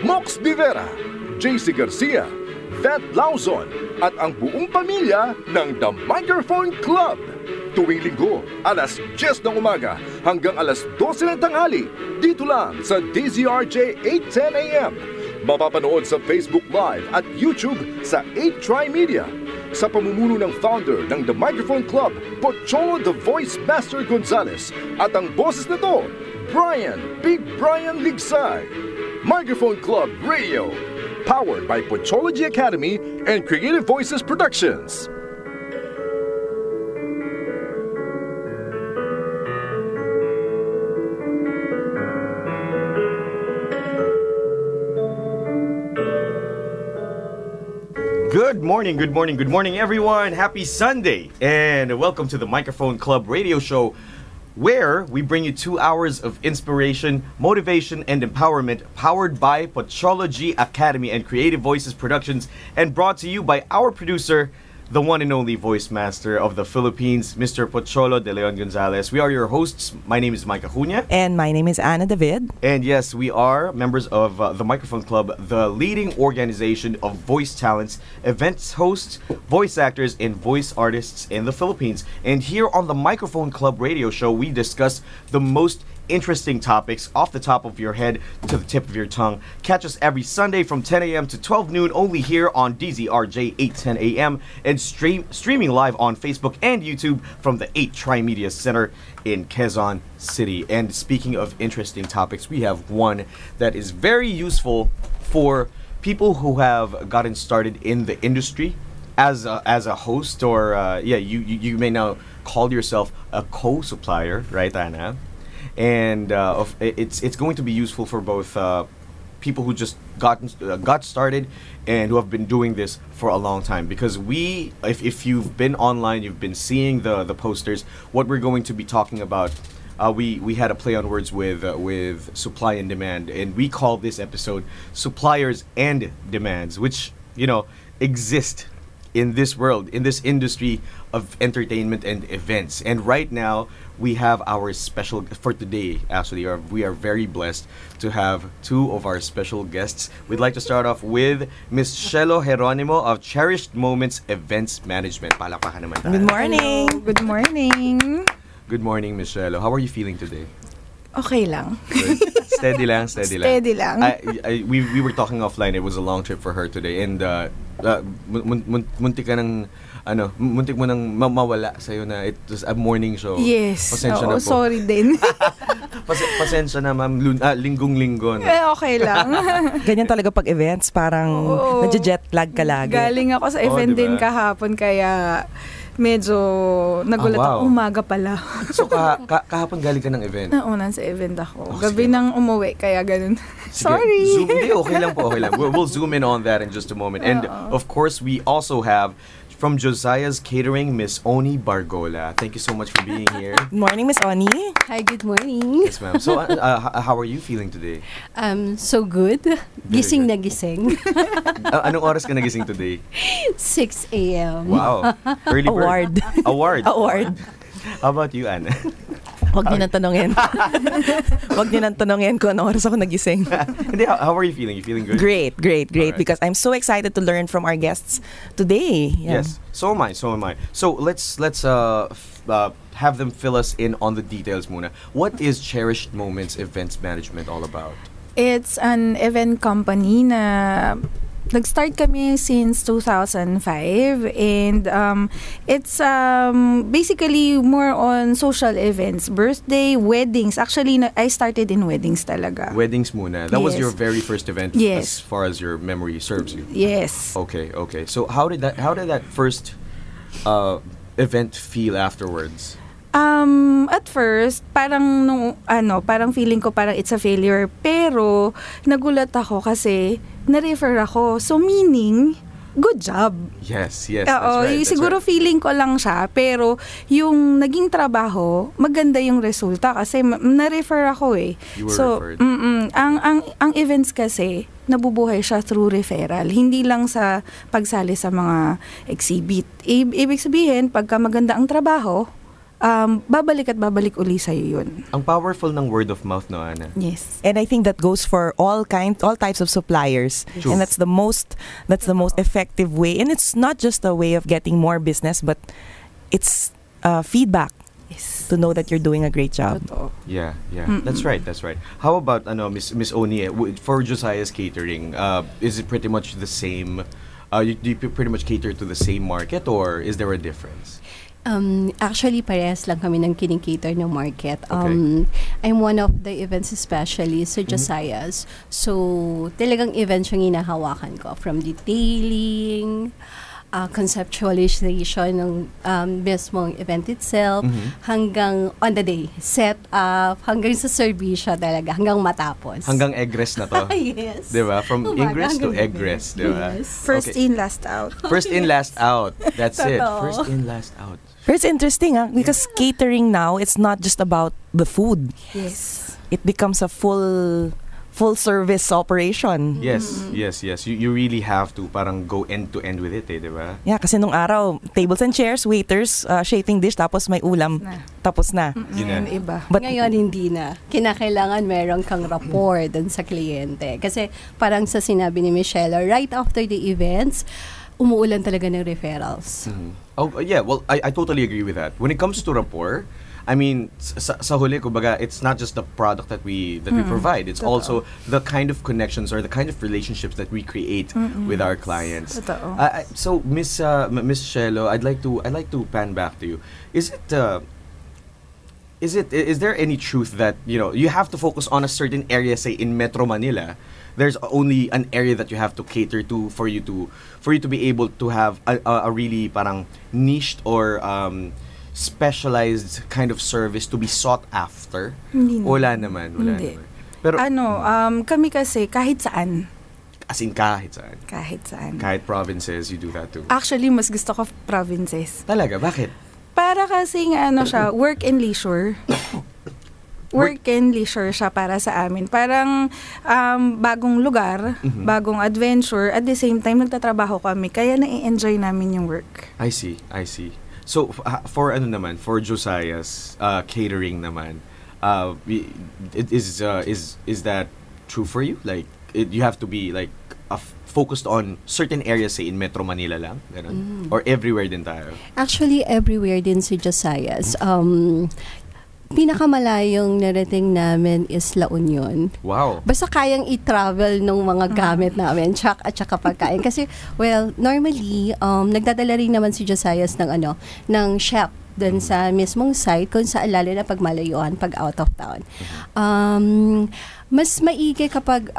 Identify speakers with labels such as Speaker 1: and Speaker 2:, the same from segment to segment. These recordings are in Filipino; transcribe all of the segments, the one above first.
Speaker 1: Mox Divera, JC Garcia, Vet Lauzon, at ang buong pamilya ng The Microphone Club. Tuwing linggo, alas 10 ng umaga hanggang alas 12 ng tanghali, dito lang sa DZRJ 810 AM. Mapapanood sa Facebook Live at YouTube sa 8Try Media. Sa pamumuno ng founder ng The Microphone Club, Pocholo The Voice Master Gonzalez, at ang boses nito, Big Brian Ligsay. Microphone Club Radio, powered by Pochology Academy and Creative Voices Productions.
Speaker 2: Good morning, everyone. Happy Sunday, and welcome to the Microphone Club radio show, where we bring you 2 hours of inspiration, motivation, and empowerment, powered by Pochology Academy and Creative Voices Productions, and brought to you by our producer, the one and only voice master of the Philippines, Mr. Pocholo De Leon Gonzalez. We are your hosts. My name is Micah Cunha.
Speaker 3: And my name is Anna David.
Speaker 2: And yes, we are members of the Microphone Club, the leading organization of voice talents, events hosts, voice actors, and voice artists in the Philippines. And here on the Microphone Club radio show, we discuss the most interesting topics off the top of your head to the tip of your tongue. Catch us every Sunday from 10 a.m. to 12 noon only here on DZRJ 810 a.m. and streaming live on Facebook and YouTube from the 8Try Media Center in Quezon City. And speaking of interesting topics, we have one that is very useful for people who have gotten started in the industry as a host, or you may now call yourself a co-supplier, right, Anna? And it's going to be useful for both people who just got started and who have been doing this for a long time. Because if you've been online, you've been seeing the posters. What we're going to be talking about, we had a play on words with supply and demand, and we call this episode "Suppliers and Demands," which exist in this world, in this industry of entertainment and events. And right now, we have our special for today. Actually, we are very blessed to have two of our special guests. We'd like to start off with Miss Shelo Geronimo of Cherished Moments Events Management. Palakpakan naman tayo.
Speaker 3: Good morning.
Speaker 4: Hello. Good morning.
Speaker 2: Good morning, Miss Shelo. How are you feeling today?
Speaker 4: Okay lang.
Speaker 2: Good. Steady lang.
Speaker 4: Steady lang.
Speaker 2: We were talking offline. It was a long trip for her today, and muntik mo nang mawala sa'yo na it was a morning show.
Speaker 4: Yes.
Speaker 2: Pasensya na po.
Speaker 4: Sorry din.
Speaker 2: Pasensya na, ma'am. Linggong-linggo.
Speaker 4: Okay lang.
Speaker 3: Ganyan talaga pag events, parang nadja-jet lag ka lagi.
Speaker 4: Galing ako sa event
Speaker 2: diba?
Speaker 4: din kahapon, kaya medyo nagulat ako. Umaga pala.
Speaker 2: So kahapon galing ka ng event?
Speaker 4: Naunan sa event ako.
Speaker 2: Oh,
Speaker 4: Gabi nang umuwi, kaya ganun.
Speaker 2: Sige,
Speaker 4: Sorry.
Speaker 2: Zoom. Hindi, okay lang po. We'll zoom in on that in just a moment. And of course, we also have from Josiah's Catering, Miss Oni Bargola. Thank you so much for being here.
Speaker 3: Good morning, Miss Oni.
Speaker 5: Hi, good morning.
Speaker 2: Yes, ma'am. So, how are you feeling today?
Speaker 5: So good. Gising na gising.
Speaker 2: Anong oras ka nagising today?
Speaker 5: 6 a.m.
Speaker 2: Wow. Early bird.
Speaker 3: Award.
Speaker 2: How about you, Anna?
Speaker 3: Huwag niyo nang tanongin. Huwag niyo nang tanongin kung anong oras ako nagising.
Speaker 2: Hindi, how are you feeling? You feeling good?
Speaker 3: Great.
Speaker 2: Alright.
Speaker 3: Because I'm so excited to learn from our guests today. Yeah.
Speaker 2: Yes, so am I. So let's have them fill us in on the details muna. What is Cherished Moments Events Management all about?
Speaker 4: It's an event company na nag-start kami since 2005, and it's basically more on social events, birthday, weddings. Actually, I started in weddings talaga.
Speaker 2: Weddings muna. That was
Speaker 4: Yes.
Speaker 2: your very first event,
Speaker 4: Yes.
Speaker 2: as far as your memory serves you.
Speaker 4: Yes.
Speaker 2: Okay. So how did that first event feel afterwards?
Speaker 4: At first, parang feeling ko parang it's a failure. Pero, nagulat ako kasi na-refer ako. So, meaning, good job.
Speaker 2: Yes, that's
Speaker 4: Oo,
Speaker 2: right.
Speaker 4: siguro feeling ko lang siya. Pero, yung naging trabaho, maganda yung resulta kasi na-refer ako eh.
Speaker 2: You were
Speaker 4: so,
Speaker 2: referred.
Speaker 4: Ang events kasi, nabubuhay siya through referral. Hindi lang sa pagsali sa mga exhibit. Ibig sabihin, pagka maganda ang trabaho, babalik at babalik uli sa'yo yun.
Speaker 2: Ang powerful ng word of mouth, no, Ana?
Speaker 4: Yes.
Speaker 3: And I think that goes for all types of suppliers.
Speaker 2: True.
Speaker 3: And that's the most effective way. And it's not just a way of getting more business, but it's feedback
Speaker 4: Yes.
Speaker 3: to know that you're doing a great job.
Speaker 4: Totoo.
Speaker 2: Yeah. That's right. How about Miss Oni, for Josiah's Catering, is it pretty much the same? Do you pretty much cater to the same market, or is there a difference?
Speaker 5: Actually, parehas lang kami ng kinikater ng market.
Speaker 2: Okay.
Speaker 5: I'm one of the events specialists sa Josiah's. So, talagang events yung hinahawakan ko. From detailing, conceptualization ng mismong event itself, hanggang on the day, set up, hanggang sa servisyo talaga, hanggang matapos.
Speaker 2: Hanggang egress na to.
Speaker 5: Yes.
Speaker 2: Diba? From
Speaker 5: Umaga
Speaker 2: ingress to
Speaker 5: hanggang
Speaker 2: egress.
Speaker 5: gabi.
Speaker 2: Diba?
Speaker 5: Yes.
Speaker 4: First
Speaker 2: Okay.
Speaker 4: in, last out.
Speaker 2: First in, last out. That's it.
Speaker 5: Totoo.
Speaker 2: First in, last out.
Speaker 3: But it's interesting, because catering now, it's not just about the food.
Speaker 4: Yes.
Speaker 3: It becomes a full service operation.
Speaker 2: Yes. You really have to parang go end to end with it, diba?
Speaker 3: Yeah, kasi nung araw, tables and chairs, waiters, shaping dish, tapos may ulam, tapos na.
Speaker 2: Yun na.
Speaker 4: Ngayon iba.
Speaker 3: But
Speaker 5: Ngayon, hindi na. Kinakailangan meron kang rapport dun sa kliyente. Kasi parang sa sinabi ni Michelle, right after the events, umuulan talaga ng referrals.
Speaker 2: Oh, yeah. Well, I totally agree with that. When it comes to rapport, I mean, sa huli, kumbaga, it's not just the product that we provide. It's also the kind of connections or the kind of relationships that we create with our clients.
Speaker 4: Totoo.
Speaker 2: So, Miss Shelo, I'd like to pan back to you. Is there any truth that you have to focus on a certain area, say in Metro Manila? There's only an area that you have to cater to for you to be able to have a really parang niched or specialized kind of service to be sought after.
Speaker 4: Hindi
Speaker 2: Wala naman.
Speaker 4: Hindi.
Speaker 2: Pero
Speaker 4: Kami kasi kahit saan.
Speaker 2: as in kahit saan.
Speaker 4: Kahit saan.
Speaker 2: Kahit provinces, you do that too.
Speaker 4: Actually, mas gusto ko provinces.
Speaker 2: Talaga, bakit?
Speaker 4: Para kasing siya, work and leisure. Work and leisure siya para sa amin. Parang bagong lugar, bagong adventure, at the same time nagtatrabaho kami, kaya na-enjoy namin yung work.
Speaker 2: I see. So, for Josiah's catering naman, is that true for you? Like, you have to be like focused on certain areas, say in Metro Manila lang, ganun? Or everywhere din tayo?
Speaker 5: Actually, everywhere din si Josiah's. Pinakamalayong narating namin is La Union.
Speaker 2: Wow.
Speaker 5: Basta kayang i-travel ng mga gamit namin, at saka pagkain. Kasi, normally, nagdadala rin naman si Josiah's ng chef dun sa mismong site kung saan lalo na pag malayuan, pag out of town. Mas maigi kapag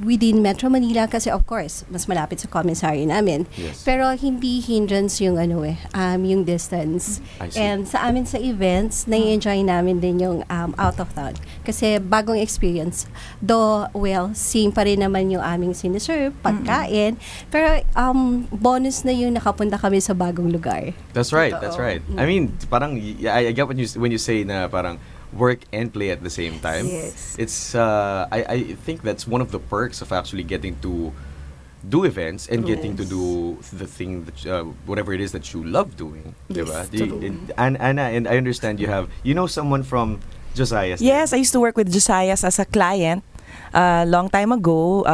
Speaker 5: within Metro Manila kasi of course, mas malapit sa commissary namin.
Speaker 2: Yes.
Speaker 5: Pero hindi hindrance yung yung distance.
Speaker 2: I see.
Speaker 5: And sa amin sa events, nai-enjoy namin din yung out of town. Kasi bagong experience. Though, same pa rin naman yung aming siniserve, pagkain. Pero bonus na yung nakapunta kami sa bagong lugar.
Speaker 2: That's right. I mean, parang I get when you say na parang work and play at the same time.
Speaker 4: Yes.
Speaker 2: It's I think that's one of the perks of actually getting to do events and getting to do the thing that whatever it is that you love doing.
Speaker 4: Yes,
Speaker 2: Diba?
Speaker 4: totoo.
Speaker 2: And Anna, and I understand you have someone from Josiah's.
Speaker 3: yes, I used to work with Josiah's as a client long time ago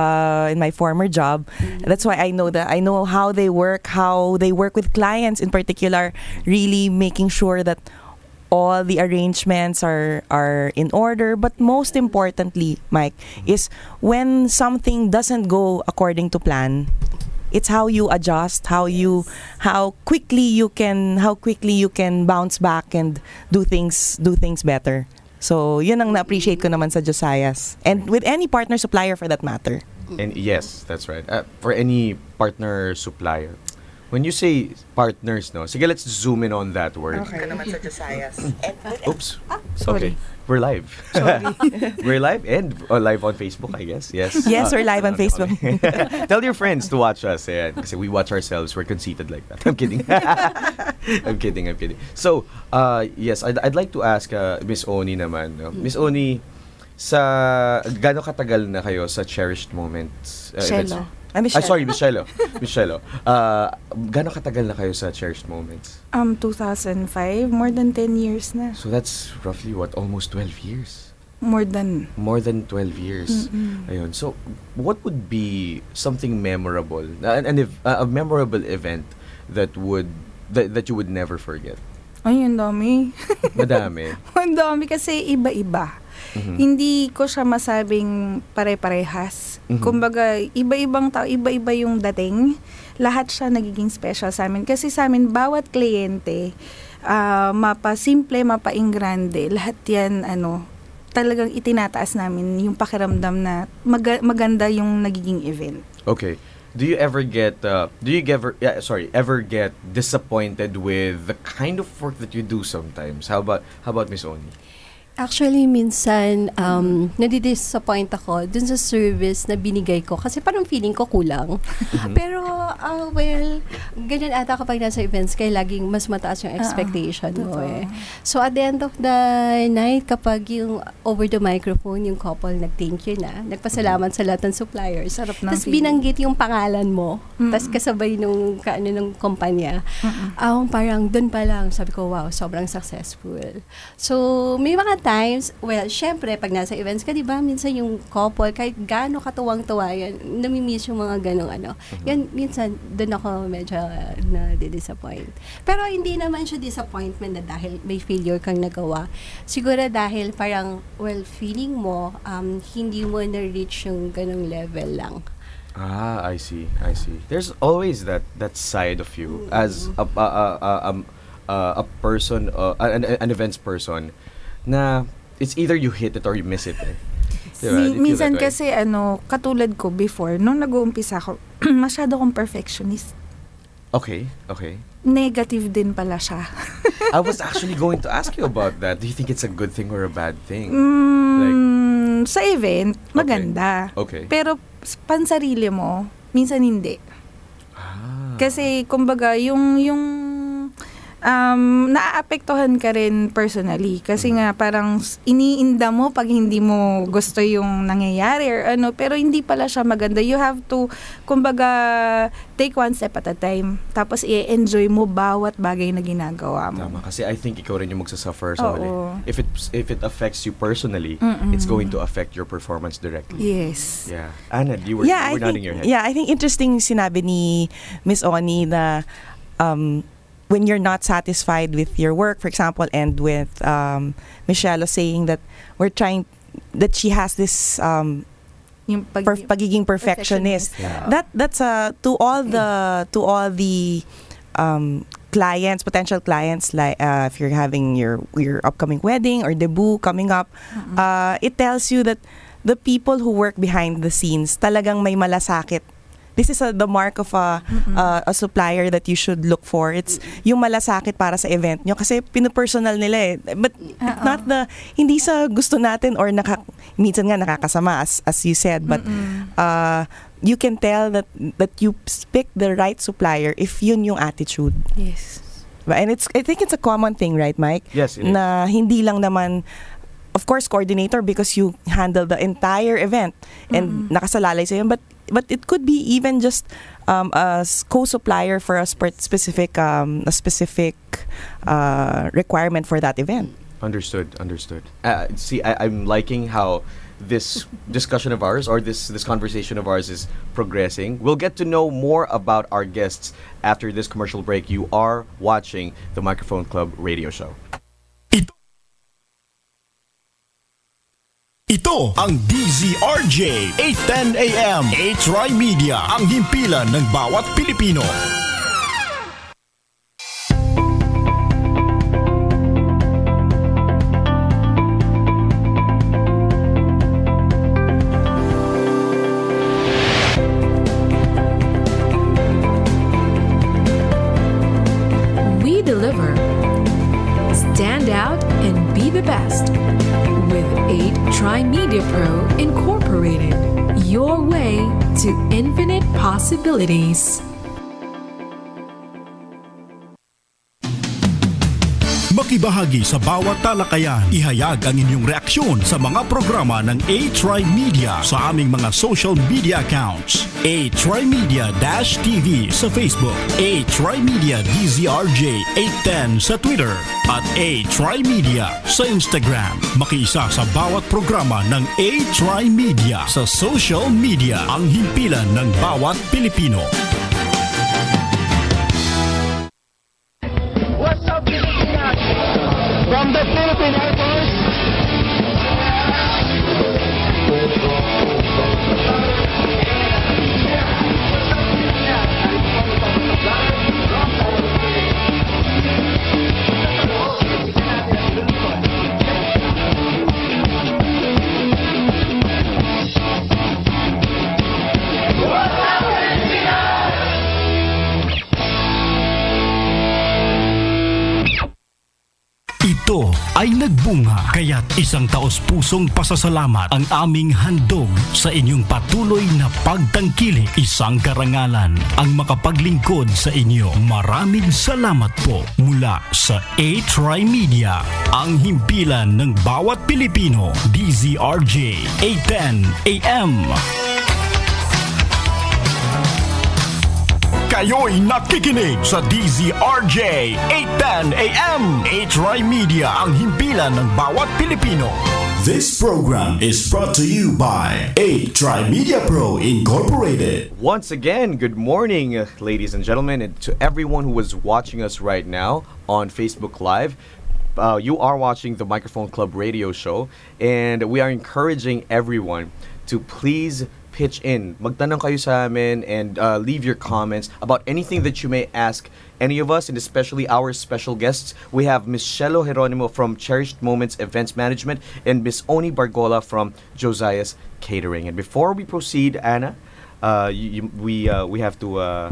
Speaker 3: in my former job. That's why I know how they work with clients in particular, really making sure that all the arrangements are in order. But most importantly, Mike, is when something doesn't go according to plan, it's how you adjust, how quickly you can bounce back and do things better. So, yun ang na-appreciate ko naman sa Josiah's. And with any partner supplier for that matter.
Speaker 2: And yes, that's right. For any partner supplier. When you say partners, no? Sige, let's zoom in on that word.
Speaker 3: Okay. naman sa Josiah's.
Speaker 2: Oops.
Speaker 4: sorry.
Speaker 2: Okay. We're live. We're live and live on Facebook, I guess. Yes.
Speaker 3: Yes, we're live on Facebook.
Speaker 2: Okay. Tell your friends to watch us. Yeah, kasi we watch ourselves. We're conceited like that. I'm kidding. I'm kidding. So, yes, I'd like to ask Miss Oni naman. No? Miss Oni, gaano katagal na kayo sa cherished moments?
Speaker 3: Michelle.
Speaker 2: Events? Sorry, Michelle. Michelle. Gaano katagal na kayo sa cherished moments?
Speaker 4: 2005, more than 10 years na.
Speaker 2: So that's roughly what, almost 12 years?
Speaker 4: More than
Speaker 2: 12 years. Ayun. So what would be something memorable, a memorable event that you would never forget?
Speaker 4: Ay, ang dami.
Speaker 2: Madami.
Speaker 4: Ang dami kasi iba-iba. Hindi ko siya masabing pare-parehas. Kumbaga, iba-ibang tao, iba-iba yung dating. Lahat siya nagiging special sa amin. Kasi sa amin, bawat kliyente, mapa-simple, mapa-ingrande, lahat yan, talagang itinataas namin yung pakiramdam na maganda yung nagiging event.
Speaker 2: Okay. Do you ever get disappointed with the kind of work that you do sometimes? How about Miss Oni?
Speaker 5: Actually, minsan, nadidisappoint ako dun sa service na binigay ko. Kasi parang feeling ko kulang. Pero, ganyan ata kapag nasa events, kaya laging mas mataas yung expectation mo eh. So, at the end of the night, kapag yung over the microphone, yung couple nag-thank you na, nagpasalamat sa lahat ng suppliers.
Speaker 4: Sarap ng
Speaker 5: Tapos
Speaker 4: feeling.
Speaker 5: binanggit yung pangalan mo. Tapos kasabay nung ng kumpanya. Parang dun pa lang, sabi ko, wow, sobrang successful. So, may mga times, syempre, pag nasa events ka, di ba, minsan yung couple, kahit gaano katuwang-tuwa yan, namimiss yung mga ganong Yan, minsan, doon ako medyo na-disappoint. Pero hindi naman siya disappointment na dahil may failure kang nagawa. Siguro dahil parang, feeling mo, hindi mo na-reach yung ganong level lang.
Speaker 2: I see. There's always that side of you as a person, an events person, na it's either you hit it or you miss it. Diba?
Speaker 4: Minsan kasi katulad ko before, nung nag-uumpisa ako, masyado akong perfectionist.
Speaker 2: Okay.
Speaker 4: Negative din pala siya.
Speaker 2: I was actually going to ask you about that. Do you think it's a good thing or a bad thing?
Speaker 4: Sa event, maganda.
Speaker 2: Okay.
Speaker 4: Pero pansarili mo, minsan hindi. Kasi kumbaga yung naaapektuhan ka rin personally kasi nga parang iniinda mo pag hindi mo gusto yung nangyayari or pero hindi pala siya maganda. You have to kumbaga take one step at a time tapos i-enjoy mo bawat bagay na ginagawa mo.
Speaker 2: Tama, kasi I think ikaw rin yung magsasuffer sa huli. If it affects you personally, it's going to affect your performance directly.
Speaker 4: Yes.
Speaker 2: Yeah. Anna, you were nodding your head.
Speaker 3: Yeah, I think interesting sinabi ni Miss Oni na when you're not satisfied with your work, for example, and with Michelle saying that she has this
Speaker 4: yung
Speaker 3: pagiging perfectionist.
Speaker 2: Yeah.
Speaker 3: That's to all the clients, potential clients, like if you're having your upcoming wedding or debut coming up, it tells you that the people who work behind the scenes talagang may malasakit. This is the mark of a supplier that you should look for. It's yung malasakit para sa event nyo kasi pinopersonal nila eh. But not hindi sa gusto natin or minsan nga nakakasama as you said. But you can tell that you pick the right supplier if yun yung attitude.
Speaker 4: Yes.
Speaker 3: And I think it's a common thing, right, Mike?
Speaker 2: Yes, it is.
Speaker 3: Na hindi lang naman, of course, coordinator because you handle the entire event and nakasalalay sa'yo. But it could be even just a co-supplier for a specific requirement for that event.
Speaker 2: Understood. See, I'm liking how this discussion of ours or this conversation of ours is progressing. We'll get to know more about our guests after this commercial break. You are watching the Microphone Club radio show.
Speaker 6: Ito ang DZRJ 810 AM H-Rai Media, ang himpilan ng bawat Pilipino.
Speaker 7: We deliver. Stand out and be the best. With 8-Try Media Pro Incorporated, your way to infinite possibilities.
Speaker 6: Makibahagi sa bawat talakayan. Ihayag ang inyong reaksyon sa mga programa ng A-Tribe Media sa aming mga social media accounts. A-Tribe Media-TV sa Facebook, A-Tribe Media DZRJ 810 sa Twitter, at A-Tribe Media sa Instagram. Makiisa sa bawat programa ng A-Tribe Media sa social media, ang himpilan ng bawat Pilipino.
Speaker 8: What's up, Pilipinas? From the Philippine Air Force.
Speaker 6: Ito ay nagbunga, kaya't isang taos-pusong pasasalamat ang aming handog sa inyong patuloy na pagtangkilik. Isang karangalan ang makapaglingkod sa inyo. Maraming salamat po mula sa A-Tribe Media, ang himpilan ng bawat Pilipino. DZRJ 810 AM. Kayo'y nakikinig sa DZRJ 810 AM. A-Tribe Media, ang himpilan ng bawat Pilipino.
Speaker 9: This program is brought to you by A-Tribe Media Pro Incorporated.
Speaker 2: Once again, good morning, ladies and gentlemen, and to everyone who is watching us right now on Facebook Live. You are watching the Microphone Club radio show, and we are encouraging everyone to please pitch in. Magtanong kayo sa amin and leave your comments about anything that you may ask any of us, and especially our special guests. We have Miss Shelo Geronimo from Cherished Moments Events Management and Miss Oni Bargola from Josiah's Catering. And before we proceed, Anna, we have to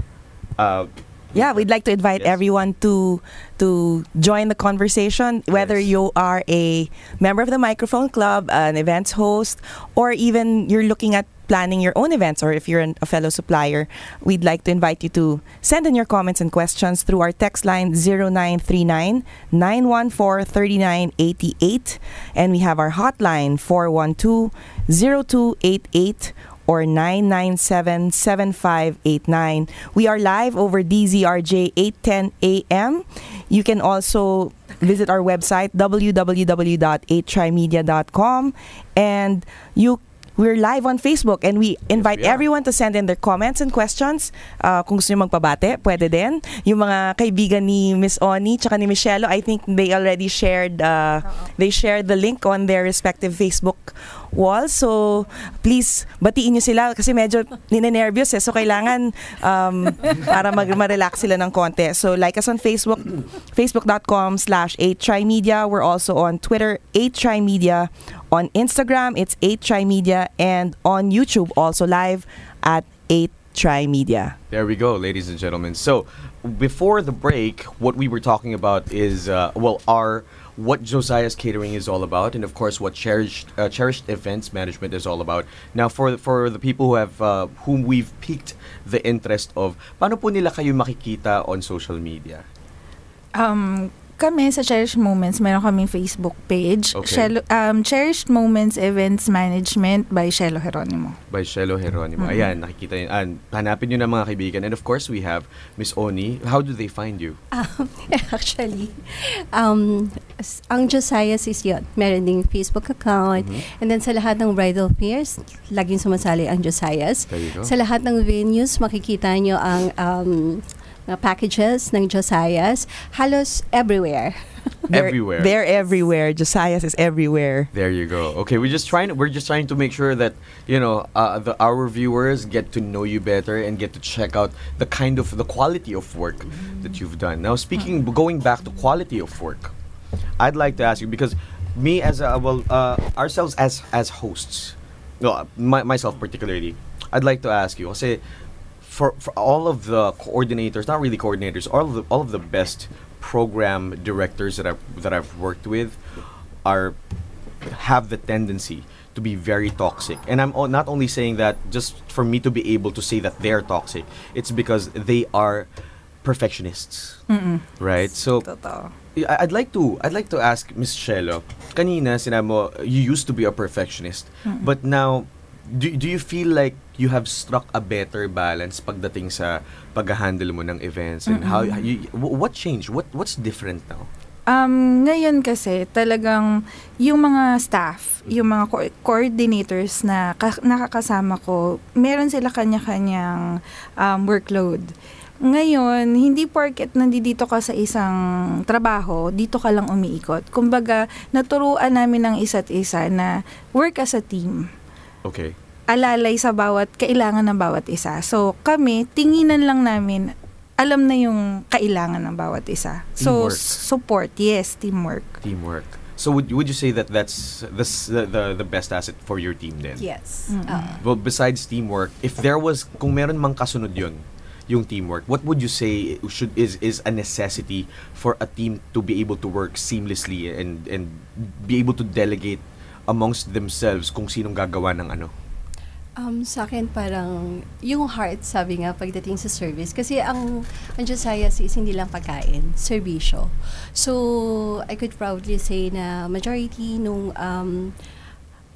Speaker 3: Yeah, we'd like to invite everyone to join the conversation, whether you are a member of the Microphone Club, an events host, or even you're looking at planning your own events, or if you're a fellow supplier. We'd like to invite you to send in your comments and questions through our text line 0939-914-3988, and we have our hotline 412-0288 or 997-7589. We are live over DZRJ 810 AM. You can also visit our website www.atrimedia.com, and we're live on Facebook, and we invite everyone to send in their comments and questions. Kung gusto nyo magpabate, pwede din. Yung mga kaibigan ni Miss Oni tsaka ni Michelle, I think they already shared they shared the link on their respective Facebook walls. So please batiin nyo sila kasi medyo ninenervyos so kailangan para ma-relax sila ng konti. So like us on Facebook, facebook.com/8trimedia. We're also on Twitter, 8trimedia. On Instagram, it's 8trimedia, and on YouTube, also live at 8trimedia.
Speaker 2: There we go, ladies and gentlemen. So, before the break, what we were talking about is, what Josiah's Catering is all about, and of course, what Cherished Events Management is all about. Now, for the people who have whom we've piqued the interest of, paano po nila kayo makikita on social media?
Speaker 4: Kami sa Cherished Moments, meron kaming Facebook page.
Speaker 2: Okay.
Speaker 4: Cherished Moments Events Management by Shelo Geronimo.
Speaker 2: By Shelo Geronimo. Ayan, nakikita yun. Hanapin nyo na mga kaibigan. And of course, we have Miss Oni. How do they find you?
Speaker 5: Actually, ang Josiah's is yun. Meron ding Facebook account. And then sa lahat ng bridal fairs, laging sumasali ang Josiah's.
Speaker 2: There you go.
Speaker 5: Sa lahat ng venues, makikita nyo ang packages ng Josiah's. Halos everywhere.
Speaker 2: Everywhere.
Speaker 3: They're everywhere. Josiah's is everywhere.
Speaker 2: There you go. Okay, we're just trying to make sure that our viewers get to know you better and get to check out the quality of work that you've done. Now, going back to quality of work, I'd like to ask you, because me as ourselves as hosts, myself particularly, I'd like to ask you, kasi for all of the coordinators, not really coordinators, all of the best program directors that I've worked with have the tendency to be very toxic. And I'm not only saying that just for me to be able to say that they're toxic. It's because they are perfectionists. Right? So
Speaker 4: Totoo.
Speaker 2: I'd like to ask Miss Shelo. Kanina sinabi mo you used to be a perfectionist, but now do you feel like you have struck a better balance pagdating sa pag-handle mo ng events and how what changed? What's different now?
Speaker 4: Ngayon kasi talagang yung mga staff, yung mga coordinators na nakakasama ko, meron sila kanya-kanyang workload. Ngayon, hindi porket nandito ka sa isang trabaho, dito ka lang umiikot. Kumbaga, naturuan namin ng isa't isa na work as a team.
Speaker 2: Okay.
Speaker 4: Alalay sa kailangan ng bawat isa. So, kami, tinginan lang namin, alam na yung kailangan ng bawat isa. So,
Speaker 2: Teamwork.
Speaker 4: support, yes, teamwork.
Speaker 2: Teamwork. So would you say that that's the best asset for your team then?
Speaker 5: Yes.
Speaker 2: Well, besides teamwork, if there was, kung meron mang kasunod yun, yung teamwork, what would you say is a necessity for a team to be able to work seamlessly and be able to delegate amongst themselves kung sinong gagawa ng ano?
Speaker 5: Sa akin parang yung heart, sabi nga pagdating sa service, kasi ang Josiah is hindi lang pagkain, serbisyo. So I could proudly say na majority nung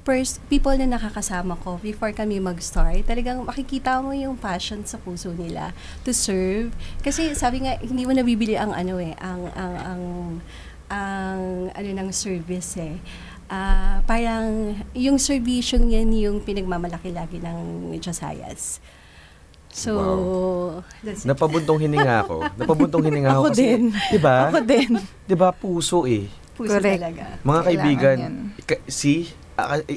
Speaker 5: first people na nakakasama ko before kami mag-start, talagang makikita mo yung passion sa puso nila to serve. Kasi sabi nga hindi mo nabibili ang ng service eh. Parang yung serbisyong yan yung pinagmamalaki lagi ng Josiah's. So, that's it.
Speaker 2: Napabuntong hininga ako.
Speaker 3: Ako
Speaker 2: kasi,
Speaker 3: din.
Speaker 2: Diba?
Speaker 3: Ako din.
Speaker 2: Diba, puso eh.
Speaker 5: Puso
Speaker 4: Correct.
Speaker 5: talaga.
Speaker 2: Mga kaibigan,
Speaker 4: yan.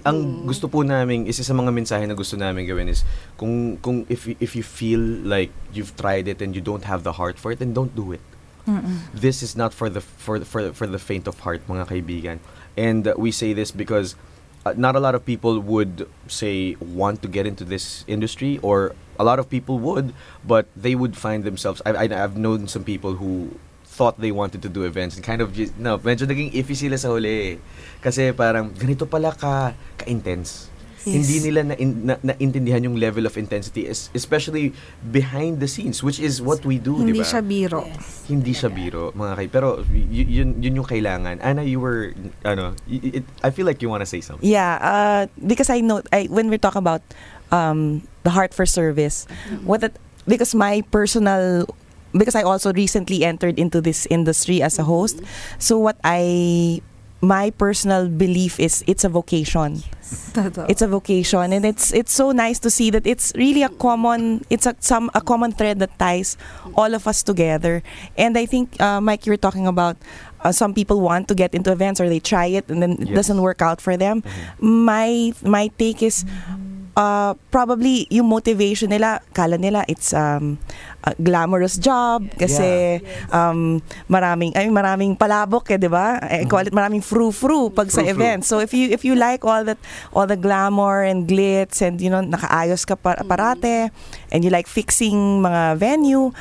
Speaker 2: ang gusto po namin, isa sa mga mensahe na gusto namin gawin is, kung if you feel like you've tried it and you don't have the heart for it, then don't do it. This is not for the faint of heart, mga kaibigan. And we say this because not a lot of people would say want to get into this industry, or a lot of people would, but they would find themselves. I've known some people who thought they wanted to do events and kind of medyo naging iffy sila sa huli. Kasi parang ganito pala ka-intense.
Speaker 3: Yes.
Speaker 2: Hindi nila naintindihan yung level of intensity, especially behind the scenes, which is what we do,
Speaker 4: Hindi
Speaker 2: di ba?
Speaker 4: siya biro.
Speaker 5: Yes.
Speaker 2: Hindi siya biro, mga kay. Pero yun yung kailangan. Anna, you were, I feel like you want to say something.
Speaker 3: Yeah, because I know, when we talk about the heart for service, because I also recently entered into this industry as a host. So my personal belief is it's a vocation.
Speaker 4: Totoo.
Speaker 3: It's a vocation, and it's so nice to see that it's really a common thread that ties all of us together. And I think, Mike, you were talking about some people want to get into events or they try it and then it doesn't work out for them. My take is probably yung motivation nila, kala nila it's a glamorous job kasi maraming palabok di ba? Call it maraming frou-frou pag sa event. So if you like all the glamour and glitz and nakaayos ka parate and you like fixing mga venue,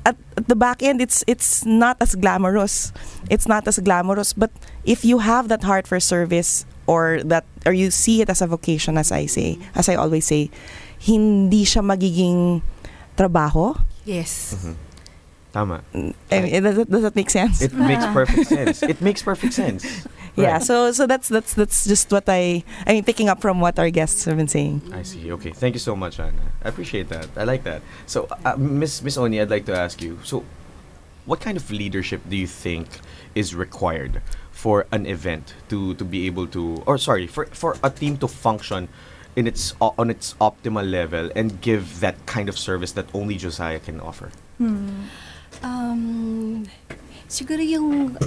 Speaker 3: at the back end it's not as glamorous. It's not as glamorous, but if you have that heart for service or you see it as a vocation, as I always say, hindi siya magiging trabaho.
Speaker 4: Yes.
Speaker 2: Tama.
Speaker 3: Does that make sense?
Speaker 2: It makes perfect sense. It makes perfect sense.
Speaker 3: Yeah,
Speaker 2: Right.
Speaker 3: so that's just what I mean, picking up from what our guests have been saying.
Speaker 2: I see. Okay. Thank you so much, Anna. I appreciate that. I like that. So, Miss Oni, I'd like to ask you. So, what kind of leadership do you think is required for an event to be able to, or sorry, for a team to function on its optimal level and give that kind of service that only Josiah can offer?
Speaker 5: Siguro yung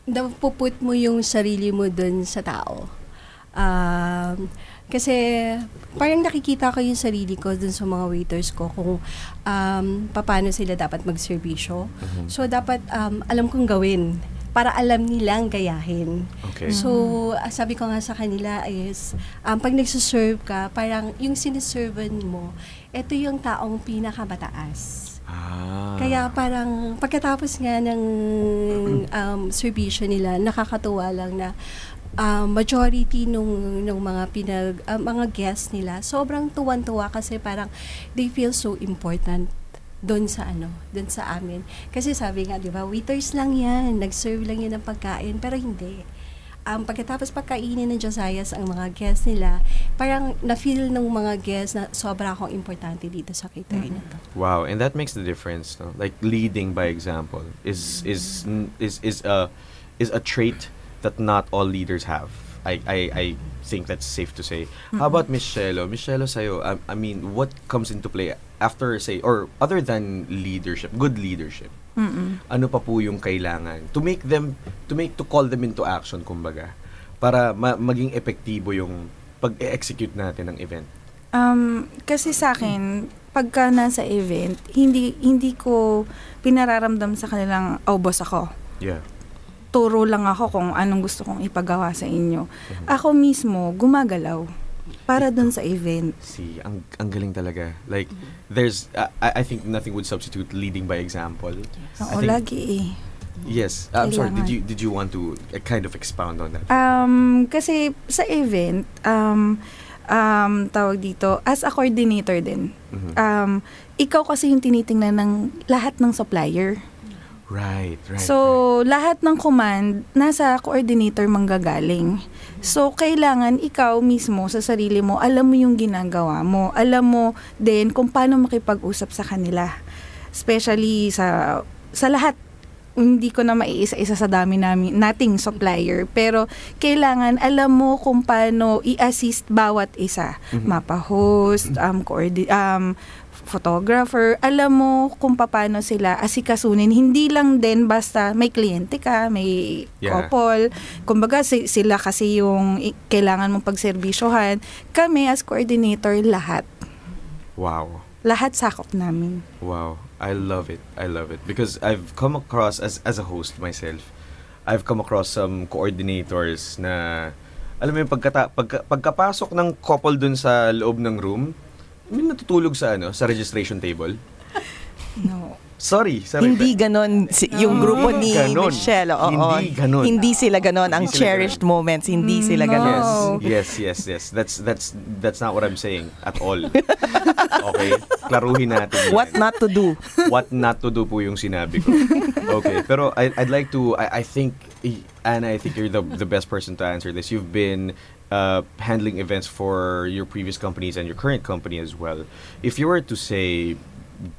Speaker 5: napuput mo yung sarili mo dun sa tao. Kasi parang nakikita ko yung sarili ko dun sa mga waiters ko kung paano sila dapat magserbisyo. So dapat alam kong gawin para alam nilang gayahin.
Speaker 2: Okay.
Speaker 5: So sabi ko nga sa kanila is pag nagsuserve ka, parang yung siniservan mo, ito yung taong pinakamataas. Kaya parang pagkatapos nga ng serbisyo nila, nakakatuwa lang na majority nung mga guests nila, sobrang tuwan-tuwa kasi parang they feel so important doon sa amin. Kasi sabi nga, di ba, waiters lang yan, nag-serve lang yan ng pagkain, pero hindi. Pagkatapos pagkainin ng Josias ang mga guests nila, parang na-feel ng mga guests na sobra akong importante dito sa catering na to.
Speaker 2: Wow, and that makes the difference, no? Like leading by example is a trait that not all leaders have. I think that's safe to say. How about Miss Shelo? Miss Shelo, sa'yo, I mean, what comes into play after, say, or other than leadership, good leadership? Ano pa po yung kailangan to call them into action, kumbaga, para maging epektibo yung pag-execute natin ng event?
Speaker 4: Kasi sa akin, pagka nasa event, hindi ko pinararamdam sa kanilang, boss ako.
Speaker 2: Yeah.
Speaker 4: Turo lang ako kung anong gusto kong ipagawa sa inyo. Ako mismo, gumagalaw para dun sa event.
Speaker 2: See, ang galing talaga. Like, there's, I think nothing would substitute leading by example.
Speaker 4: Oo, lagi
Speaker 2: Yes. I'm sorry, did you want to kind of expound on that?
Speaker 4: Kasi sa event, tawag dito, as a coordinator din, ikaw kasi yung tinitingnan ng lahat ng supplier.
Speaker 2: Right.
Speaker 4: So, lahat ng command, nasa coordinator manggagaling. So, kailangan ikaw mismo sa sarili mo, alam mo yung ginagawa mo. Alam mo din kung paano makipag-usap sa kanila. Especially sa lahat. Hindi ko na maiisa-isa sa dami nating supplier. Pero, kailangan alam mo kung paano i-assist bawat isa. Mapa-host, photographer, alam mo kung paano sila asikasunin. Hindi lang din basta may kliyente ka, may couple. Kumbaga sila kasi yung kailangan mong pagserbisyohan. Kami as coordinator, lahat.
Speaker 2: Wow.
Speaker 4: Lahat sakop namin.
Speaker 2: Wow. I love it. Because I've come across, as a host myself, I've come across some coordinators na, alam mo yung pagkapasok ng couple dun sa loob ng room, may natutulog sa registration table?
Speaker 4: No.
Speaker 2: Sorry.
Speaker 3: Hindi ganon yung grupo ni Michelle.
Speaker 2: Hindi ganon.
Speaker 3: Hindi sila ganon. Ang cherished moments, hindi sila ganon.
Speaker 2: Yes. That's not what I'm saying at all. Okay? Klaruhin natin yan.
Speaker 3: What not to do.
Speaker 2: What not to do po yung sinabi ko. Okay. Pero I'd like to, I think, Anna, I think you're the best person to answer this. You've been handling events for your previous companies and your current company as well. If you were to say,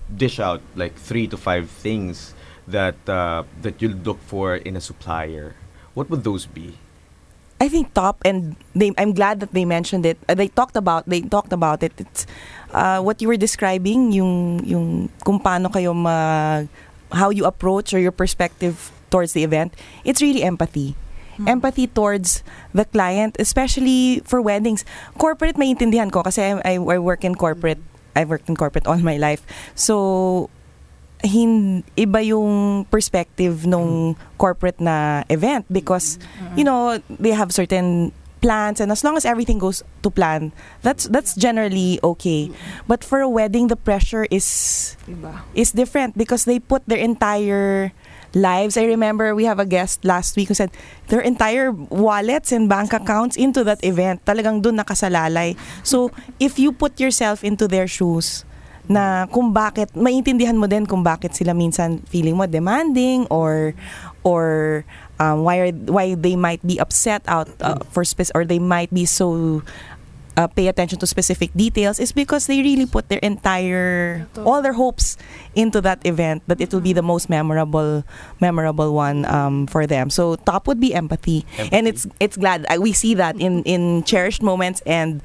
Speaker 2: dish out like 3 to 5 things that you look for in a supplier, what would those be?
Speaker 3: I think top, and I'm glad that they mentioned it. They talked about it. It's what you were describing, yung kung paano kayo how you approach or your perspective towards the event. It's really empathy. Empathy towards the client, especially for weddings. Corporate, maintindihan ko kasi I work in corporate. I've worked in corporate all my life. So, iba yung perspective nung corporate na event because, they have certain plans, and as long as everything goes to plan, that's generally okay. But for a wedding, the pressure is different because they put their entire lives. I remember we have a guest last week who said their entire wallets and bank accounts into that event. Talagang dun nakasalalay. So, if you put yourself into their shoes, na kung bakit, maintindihan mo din kung bakit sila minsan feeling mo demanding or why they might be upset or they might be so pay attention to specific details, is because they really put their all their hopes into that event, that it will be the most memorable one for them. So top would be empathy. And it's glad we see that in cherished moments and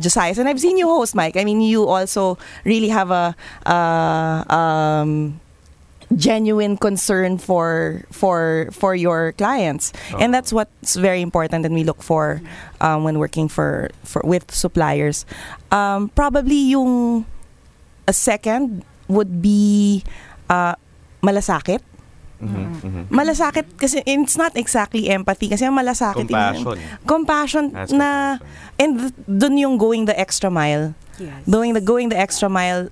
Speaker 3: Josiah. And I've seen you host, Mike. I mean, you also really have a genuine concern for your clients, and that's what's very important, and we look for when working with suppliers. Probably yung a second would be malasakit. Malasakit kasi it's not exactly empathy kasi malasakit compassion na, and dun yung going the extra mile.
Speaker 5: Yes.
Speaker 3: Going the extra mile,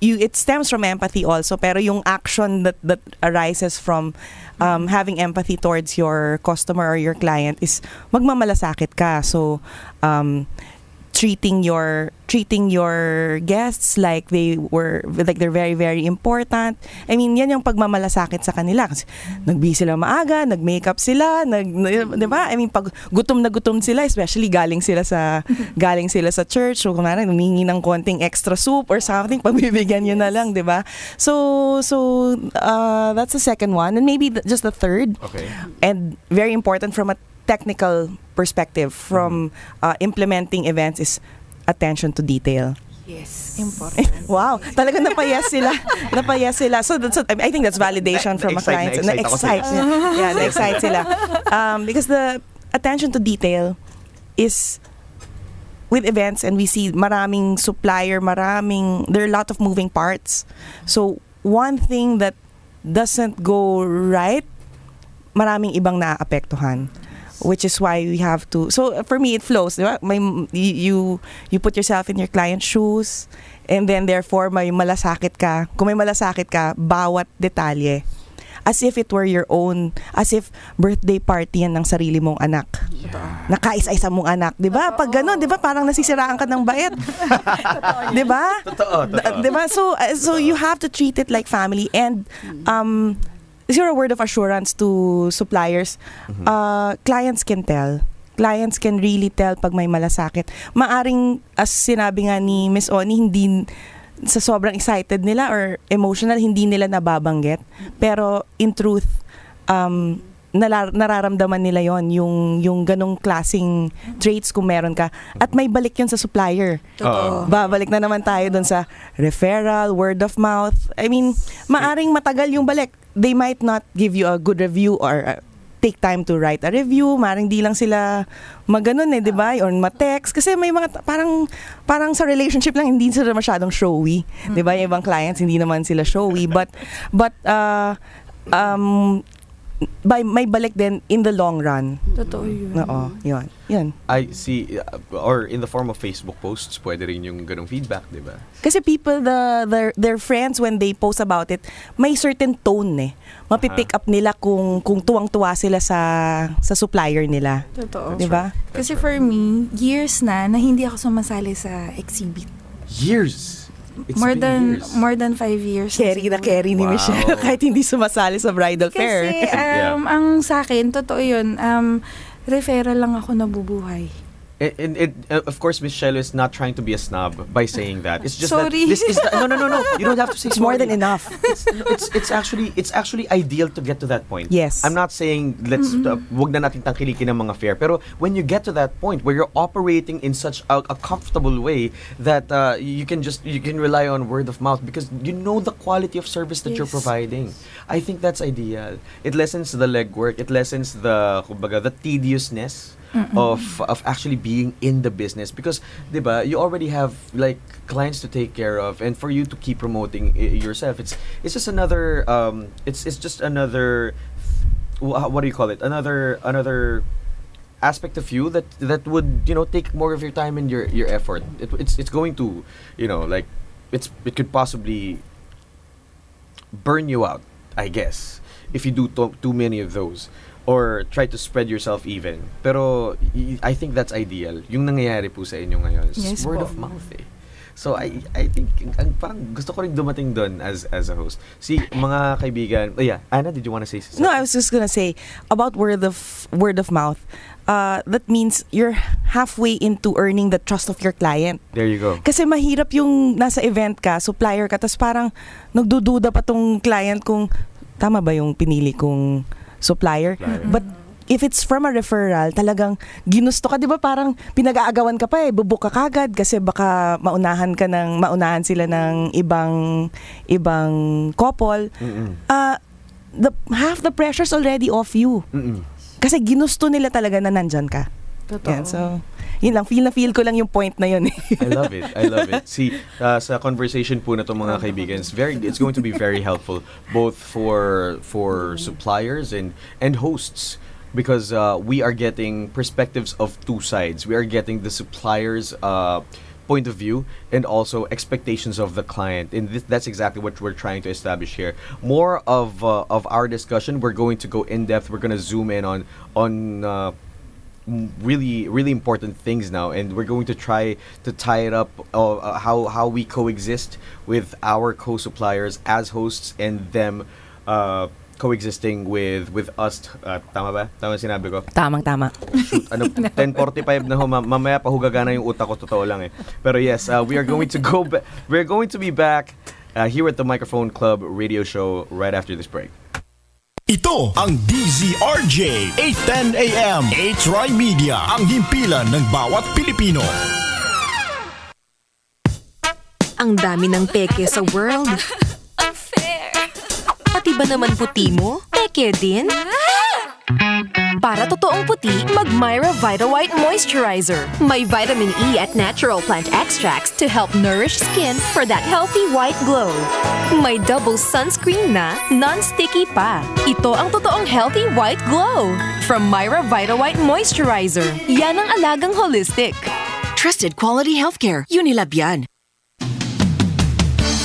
Speaker 3: it stems from empathy also, pero yung action that arises from having empathy towards your customer or your client is magmamalasakit ka. So treating your guests like they're very very important. I mean, yan yung pagmamalasakit sa kanila kasi nagbihis sila maaga, nag-makeup sila, 'di ba? I mean, pag gutom na gutom sila, especially galing sila sa church, so kung humingi ng konting extra soup or something, pagbibigyan niyo na lang, 'di ba? So that's the second one, and maybe just the third.
Speaker 2: Okay.
Speaker 3: And very important from a technical perspective from implementing events is attention to detail.
Speaker 4: Yes, important.
Speaker 3: Wow, talaga napayas sila. So I think that's validation from a client. Na-excite sila. Because the attention to detail is with events, and we see maraming supplier, there are a lot of moving parts. So one thing that doesn't go right, maraming ibang naaapektuhan. Which is why we have to. So for me, it flows. Diba? You put yourself in your client's shoes, and then therefore may malasakit ka. Kung may malasakit ka, bawat detalye, as if it were your own, as if birthday party yan ng sarili mong anak. Yeah. Nakaisa-isa mong anak, 'di ba? Pag gano'n, 'di ba, parang nasisiraan ka ng bait. 'Di ba?
Speaker 2: Totoo.
Speaker 3: 'Di ba? So you have to treat it like family, and is there a word of assurance to suppliers? Clients can tell. Clients can really tell pag may malasakit. Maaring, as sinabi nga ni Miss Oni, hindi sa sobrang excited nila or emotional, hindi nila nababanggit. Pero in truth, nararamdaman nila yon, yung ganong klaseng traits kung meron ka. At may balik yun sa supplier. Babalik na naman tayo dun sa referral, word of mouth. I mean, maaring matagal yung balik. They might not give you a good review or take time to write a review. Maring di lang sila maganon di ba? Or ma-text. Kasi may mga parang sa relationship lang hindi sila masyadong showy. Di ba? Yung ibang clients hindi naman sila showy. But may balik din in the long run.
Speaker 4: Totoo yun.
Speaker 3: Oo, yun.
Speaker 2: I see, or in the form of Facebook posts, pwede rin yung ganong feedback, di ba?
Speaker 3: Kasi people, their friends, when they post about it, may certain tone mapipick up nila kung tuwang-tuwa sila sa supplier nila.
Speaker 4: Totoo.
Speaker 3: Di ba?
Speaker 4: Kasi for me, years na hindi ako sumasali sa exhibit.
Speaker 2: Years? It's
Speaker 4: more
Speaker 2: been
Speaker 4: than 5 years.
Speaker 3: Carry ni Michelle kahit hindi sumasali sa bridal fair.
Speaker 4: Kasi ang sa akin, totoo yun, referral lang ako nabubuhay.
Speaker 2: And of course, Michelle is not trying to be a snob by saying that. It's just
Speaker 4: sorry.
Speaker 2: that this is no. You don't have to say
Speaker 3: it's
Speaker 2: sorry.
Speaker 3: more than enough.
Speaker 2: It's actually ideal to get to that point.
Speaker 3: Yes.
Speaker 2: I'm not saying wag na natin tangkilikin ang mga fair. Pero when you get to that point where you're operating in such a comfortable way that you can rely on word of mouth because you know the quality of service that you're providing. I think that's ideal. It lessens the legwork. It lessens the tediousness of actually being in the business because diba you already have like clients to take care of, and for you to keep promoting yourself, it's just another it's just another what do you call it, another aspect of you that would take more of your time and your effort. It's going to like it could possibly burn you out, I guess, if you do too many of those or try to spread yourself even. Pero I think that's ideal. Yung nangyayari po sa inyo ngayon is word of mouth So I think parang gusto ko rin dumating doon as a host. Si mga kaibigan, Anna, did you want to say something?
Speaker 3: No, I was just gonna say about word of mouth. That means you're halfway into earning the trust of your client.
Speaker 2: There you go.
Speaker 3: Kasi mahirap yung nasa event ka, supplier ka, tas parang nagdududa pa tong client kung tama ba yung pinili kong supplier. But if it's from a referral, talagang ginusto ka, 'di ba? Parang pinag-aagawan ka pa bubuk ka kagad kasi baka maunahan sila ng ibang couple. Half the pressure's already off you. Kasi ginusto nila talaga na nandyan ka.
Speaker 4: Totoo.
Speaker 3: Yeah, so yun lang, feel ko lang yung point na yun.
Speaker 2: I love it. See, sa conversation po na itong mga kaibigan, it's going to be very helpful both for suppliers and hosts, because we are getting perspectives of two sides. We are getting the suppliers' point of view and also expectations of the client. And that's exactly what we're trying to establish here. More of our discussion, we're going to go in depth. We're going to zoom in on really really important things now, and we're going to try to tie it up how we coexist with our co-suppliers as hosts and them coexisting with us. Tama ba? Tama sinabi ko?
Speaker 3: Tamang-tama.
Speaker 2: Shoot, 10:45 na ho, mamaya pa hugagana yung utak ko, totoo lang eh. Pero yes, we are going to we're going to be back here at the Microphone Club radio show right after this break.
Speaker 6: Ito ang DZRJ 810 AM A-Try Media, ang himpilan ng bawat Pilipino.
Speaker 7: Ang dami ng peke sa world.
Speaker 10: Unfair.
Speaker 7: Pati ba naman puti mo? Peke din? Para totoong puti, mag Myra Vita White Moisturizer. May vitamin E at natural plant extracts to help nourish skin for that healthy white glow. May double sunscreen na, non-sticky pa. Ito ang totoong healthy white glow. From Myra Vita White Moisturizer. Yan ang alagang holistic.
Speaker 10: Trusted quality healthcare. Unilab yan.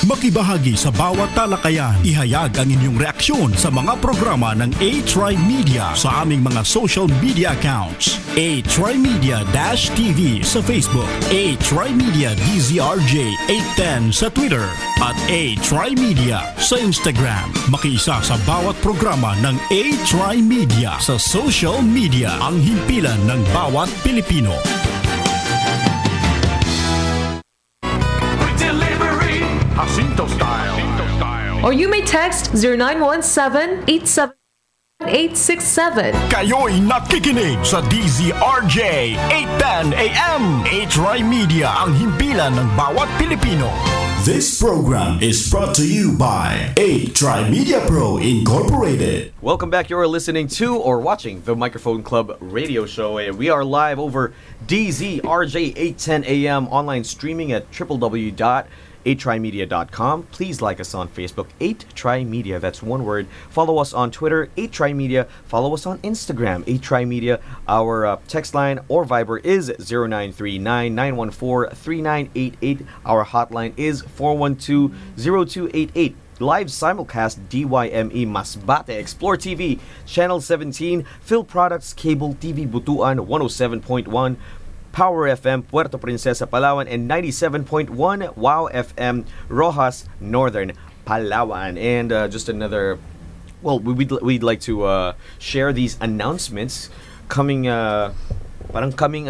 Speaker 6: Makibahagi sa bawat talakayan. Ihayag ang inyong reaksyon sa mga programa ng A-Try Media sa aming mga social media accounts. A-Try Media-TV sa Facebook, A-Try Media DZRJ 810 sa Twitter, at A-Try Media sa Instagram. Makiisa sa bawat programa ng A-Try Media sa social media, ang himpilan ng bawat Pilipino.
Speaker 1: Jacinto style.
Speaker 7: Or you may text 0917-87-867.
Speaker 6: Kayo'y nakikinig sa DZRJ 810 AM. A-Try Media, ang himpilan ng bawat Pilipino.
Speaker 9: This program is brought to you by A-Try Media Pro Incorporated.
Speaker 2: Welcome back. You're listening to or watching the Microphone Club radio show. We are live over DZRJ 810 AM, online streaming at www.8trymedia.com. Please like us on Facebook, 8Try Media. That's one word. Follow us on Twitter, 8Try Media. Follow us on Instagram, 8Try Media. Our text line or Viber is 0939-914-3988. Our hotline is 412-0288. Live simulcast DYME Masbate, Explore TV, Channel 17, Phil Products, Cable TV Butuan 107.1, Power FM Puerto Princesa, Palawan, and 97.1 Wow FM Rojas, Northern Palawan. And just another, well, we'd like to share these announcements coming, upcoming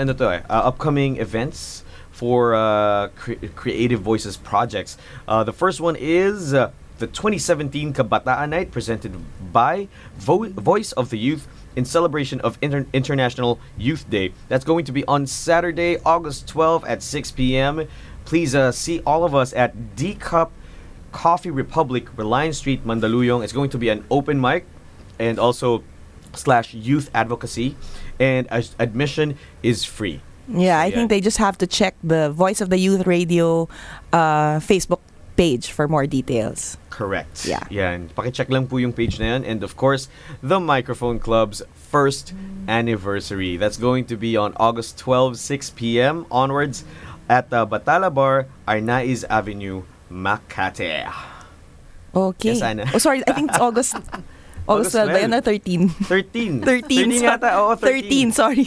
Speaker 2: events for Creative Voices projects. The first one is the 2017 Kabataan Night, presented by Voice of the Youth in celebration of International Youth Day. That's going to be on Saturday, August 12 at 6 p.m. Please see all of us at D Cup Coffee Republic, Reliance Street, Mandaluyong. It's going to be an open mic and also /youth advocacy, and admission is free.
Speaker 3: Yeah, I think they just have to check the Voice of the Youth Radio Facebook page for more details.
Speaker 2: Correct.
Speaker 3: Yeah.
Speaker 2: And pakicheck lang po yung page na yan. And of course, the Microphone Club's first anniversary. That's going to be on August 12, 6 p.m. onwards at Batala Bar, Arnaiz Avenue, Makati.
Speaker 3: Okay.
Speaker 2: Yes, Ana.
Speaker 3: Oh, sorry. I think it's August 12 ba yun, 13?
Speaker 2: 13.
Speaker 3: 13
Speaker 2: yata. Oo,
Speaker 3: 13. Sorry.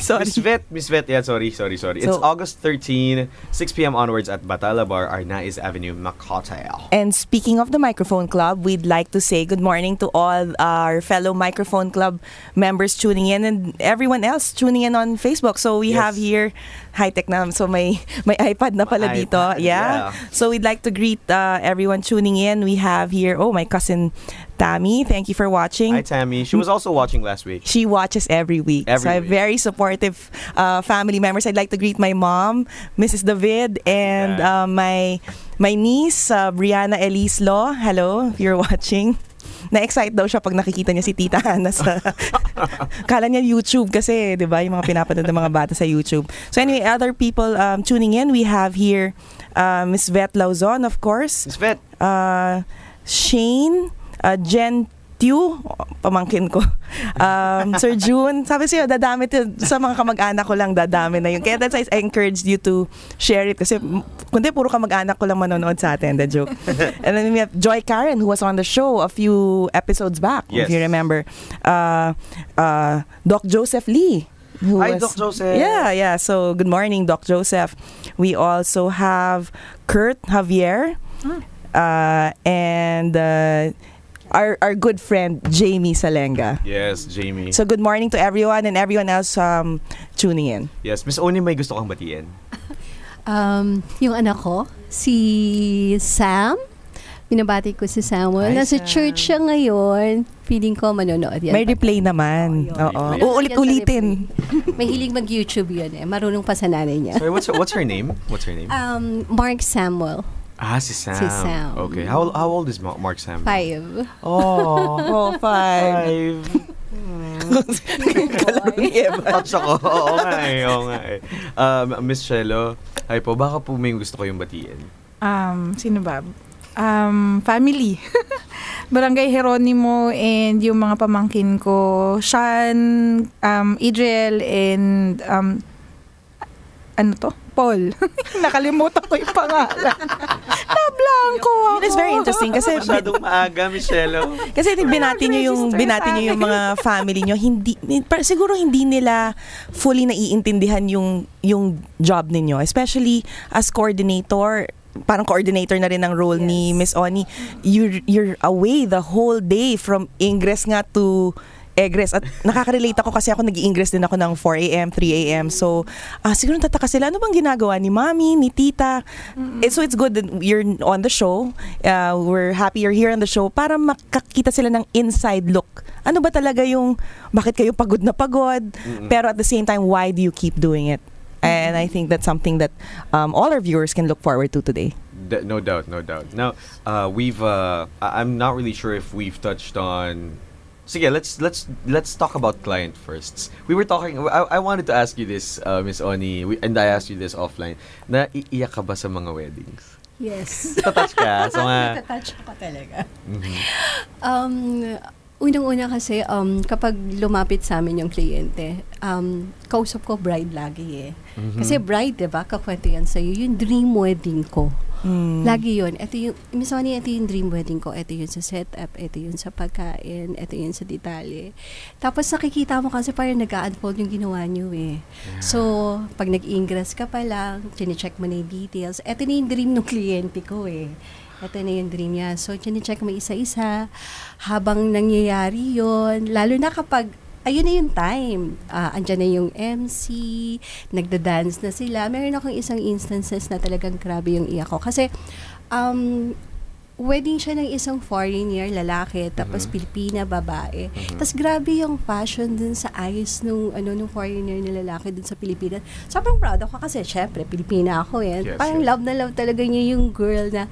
Speaker 2: Miss Vet. Yeah, sorry. It's August 13, 6 p.m. onwards at Batala Bar, Arnaiz Avenue, Makati.
Speaker 3: And speaking of the Microphone Club, we'd like to say good morning to all our fellow Microphone Club members tuning in and everyone else tuning in on Facebook. So we have here, high-tech na, so may iPad na pala dito. Yeah. So we'd like to greet everyone tuning in. We have here, my cousin Tammy. Thank you for watching.
Speaker 2: Hi, Tammy. She was also watching last week.
Speaker 3: She watches every week. So I have very supportive family members. I'd like to greet my mom, Mrs. David, and my niece, Brianna Elise Law. Hello, if you're watching. Na-excite daw siya pag nakikita niya si Tita Ana sa... Kala niya YouTube kasi, di ba? Yung mga pinapanood ng mga bata sa YouTube. So anyway, other people tuning in, we have here Miss Vet Lauzon, of course.
Speaker 2: Miss Vet.
Speaker 3: Shane, Jen T. Stu, pamangkin ko. Sir June, sabi siya, dadami sa mga kamag-anak ko lang, dadami na yun. Kaya that's why I encouraged you to share it. Kasi kundi puro kamag-anak ko lang manonood sa atin, the joke. And then we have Joy Karen, who was on the show a few episodes back, if you remember. Doc Joseph Lee.
Speaker 2: Hi, Doc Joseph.
Speaker 3: Yeah. So, good morning, Doc Joseph. We also have Kurt Javier and our good friend, Jamie Salenga.
Speaker 2: Yes, Jamie.
Speaker 3: So, good morning to everyone and everyone else tuning in.
Speaker 2: Yes, Miss Oni, may gusto kang batiin?
Speaker 5: Yung anak ko, si Sam. Binabati ko si Samuel. Nasa church siya ngayon. Feeling ko manonood yan.
Speaker 3: May replay naman. Oo. Uulit-ulitin.
Speaker 5: May hiling mag-YouTube yun eh. Marunong pa sa nanay niya.
Speaker 2: Sorry, what's her name?
Speaker 5: Mark Samuel.
Speaker 2: Si Sam.
Speaker 5: Si Sam.
Speaker 2: Okay. How old is Mark Samuel?
Speaker 5: 5.
Speaker 3: Oh, 5. Kalaro ni Eva.
Speaker 2: Touch ako. Oo nga eh. Miss Shelo, hi po. Baka po may gusto kayong batiin.
Speaker 4: Sino ba? Family. Barangay Jeronimo and yung mga pamangkin ko, Sean, Adriel, and Paul. Nakalimutan ko yung pangalan. Nablanko ako.
Speaker 3: It is very interesting kasi
Speaker 2: masyadong maaga, Michelle.
Speaker 3: Kasi binati niyo yung mga family niyo, siguro hindi nila fully naiintindihan yung job ninyo, especially as coordinator. Parang coordinator na rin ang role ni Miss Oni. You're away the whole day from Ingress nga to Egress. At nakaka-relate ako kasi ako nag-i-Ingress din ako ng 4 a.m., 3 a.m. So, siguro tataka sila, ano bang ginagawa ni Mami, ni Tita? So, it's good that you're on the show. We're happy you're here on the show para makakita sila ng inside look. Ano ba talaga yung, bakit kayo pagod na pagod? Pero at the same time, why do you keep doing it? And I think that's something that all our viewers can look forward to today.
Speaker 2: No doubt. Now, I'm not really sure if we've touched on. Sige, let's talk about client firsts. We were talking. I wanted to ask you this, Miss Oni, and I asked you this offline. Naiiyak ka ba sa mga weddings?
Speaker 5: Yes.
Speaker 2: Tatouch ka sa mga.
Speaker 5: Tatouch ako talaga. Unang-una kasi, kapag lumapit sa amin yung kliyente, kausap ko bride lagi eh. Kasi bride, diba? Kakwento yan sa'yo. Yung dream wedding ko. Lagi yun. Ito yung dream wedding ko. Ito yun sa setup. Ito yun sa pagkain. Ito yun sa detalye. Tapos nakikita mo kasi parang nag-unfold yung ginawa nyo eh. Yeah. So, pag nag-ingress ka pa lang, chine-check mo na yung details. Ito na yung dream ng kliyente ko eh. Ito na yung dream niya. So, chine-check mo isa-isa habang nangyayari yon. Lalo na kapag, ayun na yung time. Andyan na yung MC, nagda-dance na sila. Meron akong isang instances na talagang grabe yung iyak ko. Kasi, wedding siya ng isang foreigner, lalaki, tapos Pilipina, babae. Tapos grabe yung passion dun sa ayos nung foreigner na lalaki dun sa Pilipinas. Sobrang proud ako kasi, syempre, Pilipina ako eh.
Speaker 2: Yes,
Speaker 5: parang love na love talaga niya yung girl na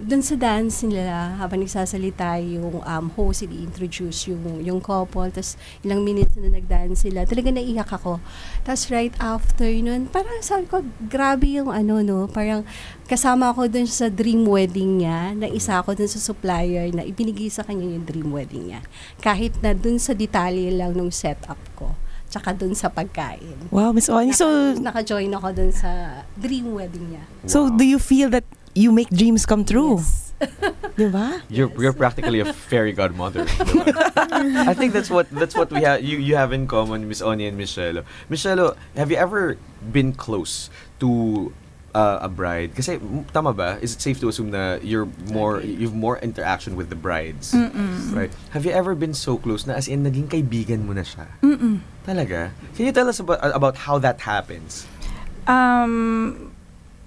Speaker 5: dun sa dance nila, habang nagsasalita yung host, i-introduce yung couple, tapos ilang minutes na nag-dance sila, talaga naiyak ako. Tapos right after nun, parang sabi ko, grabe yung parang kasama ako dun sa dream wedding niya, na isa ako dun sa supplier na ibinigay sa kanya yung dream wedding niya. Kahit na dun sa detalye lang nung setup ko, tsaka dun sa pagkain.
Speaker 3: Wow, Miss Oni, so
Speaker 5: naka-join ako dun sa dream wedding niya.
Speaker 3: So, do you feel that you make dreams come true?
Speaker 5: Yes.
Speaker 3: Diba?
Speaker 2: You're practically a fairy godmother. I think that's what we have. You have in common, Miss Oni and Michelle. Michelle, have you ever been close to a bride? Kasi tama ba? Is it safe to assume na you've more interaction with the brides, right? Have you ever been so close na as in naging kaibigan mo na siya? Talaga? Can you tell us about how that happens?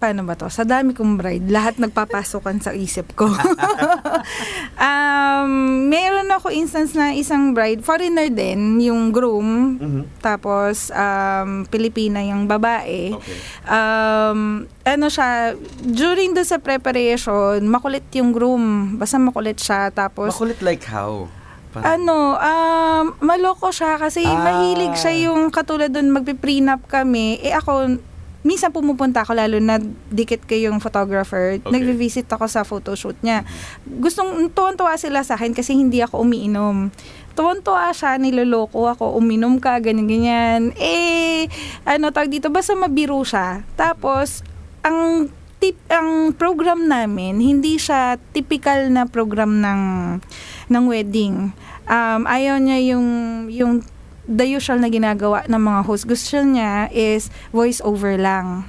Speaker 4: Paano ba to? Sa dami kong bride, lahat nagpapasokan sa isip ko. Meron ako instance na isang bride, foreigner din, yung groom, tapos Pilipina yung babae.
Speaker 2: Okay.
Speaker 4: Siya, during sa preparation, makulit yung groom. Basta makulit siya, tapos
Speaker 2: Makulit like how?
Speaker 4: Maloko siya kasi mahilig siya yung katulad doon magpiprenup kami. Ako minsan pumupunta ako, lalo na dikit ko yung photographer,
Speaker 2: Okay.
Speaker 4: nagvi-visit ako sa photoshoot niya. Tuwan-tuwa sila sa akin kasi hindi ako umiinom. Tuwan-tuwa siya, niloloko ako, uminom ka, ganyan-ganyan. Tawag dito, basta mabiro siya. Tapos, ang program namin, hindi siya typical na program ng wedding. Ayaw niya yung the usual na ginagawa ng mga host. Gusto niya is voice over lang.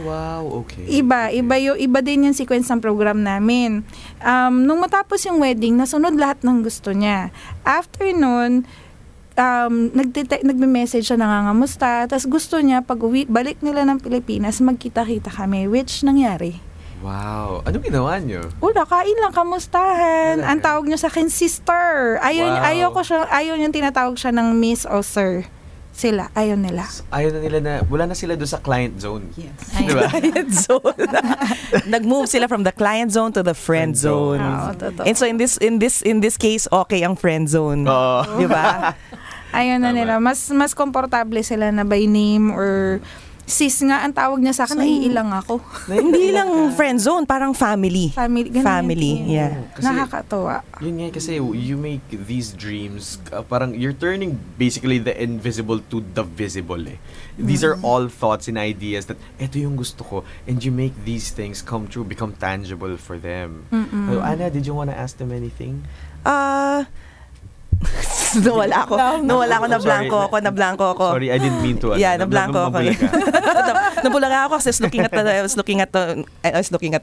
Speaker 2: Wow, okay.
Speaker 4: Iba din yung sequence ng program namin. Nung matapos yung wedding, nasunod lahat ng gusto niya. After nun, nagme-message siya, nangangamusta. Tapos gusto niya, pag balik nila ng Pilipinas, magkita-kita kami, which nangyari.
Speaker 2: Wow. Anong ginawa niyo?
Speaker 4: Wala, kain lang, kamustahan.
Speaker 2: Wala.
Speaker 4: Ang tawag niya sa akin, sister. Ayaw niyang tinatawag siya ng miss o sir. Sila, ayaw nila.
Speaker 2: Ayaw na nila na, wala na sila doon sa client zone.
Speaker 3: Yes.
Speaker 2: Diba?
Speaker 3: Client zone. Nag-move sila from the client zone to the friend zone.
Speaker 4: Totoo.
Speaker 3: And so in this case, okay ang friend zone. Di ba?
Speaker 4: Ayaw na nila. Mas komportable sila na by name or sis nga ang tawag niya sa akin, naiilang ako.
Speaker 3: Hindi lang friend zone, parang family. Family, yeah.
Speaker 2: Kasi,
Speaker 4: nakakatawa.
Speaker 2: Yun nga kasi you make these dreams, parang you're turning basically the invisible to the visible eh. These are all thoughts and ideas that eto yung gusto ko, and you make these things come true, become tangible for them. So, Anna, did you want to ask them anything?
Speaker 3: Nawala ako, na blanco ako.
Speaker 2: Sorry, I didn't mean to.
Speaker 3: Yeah, na blanco ako. Nabulaga ako kasi I was looking at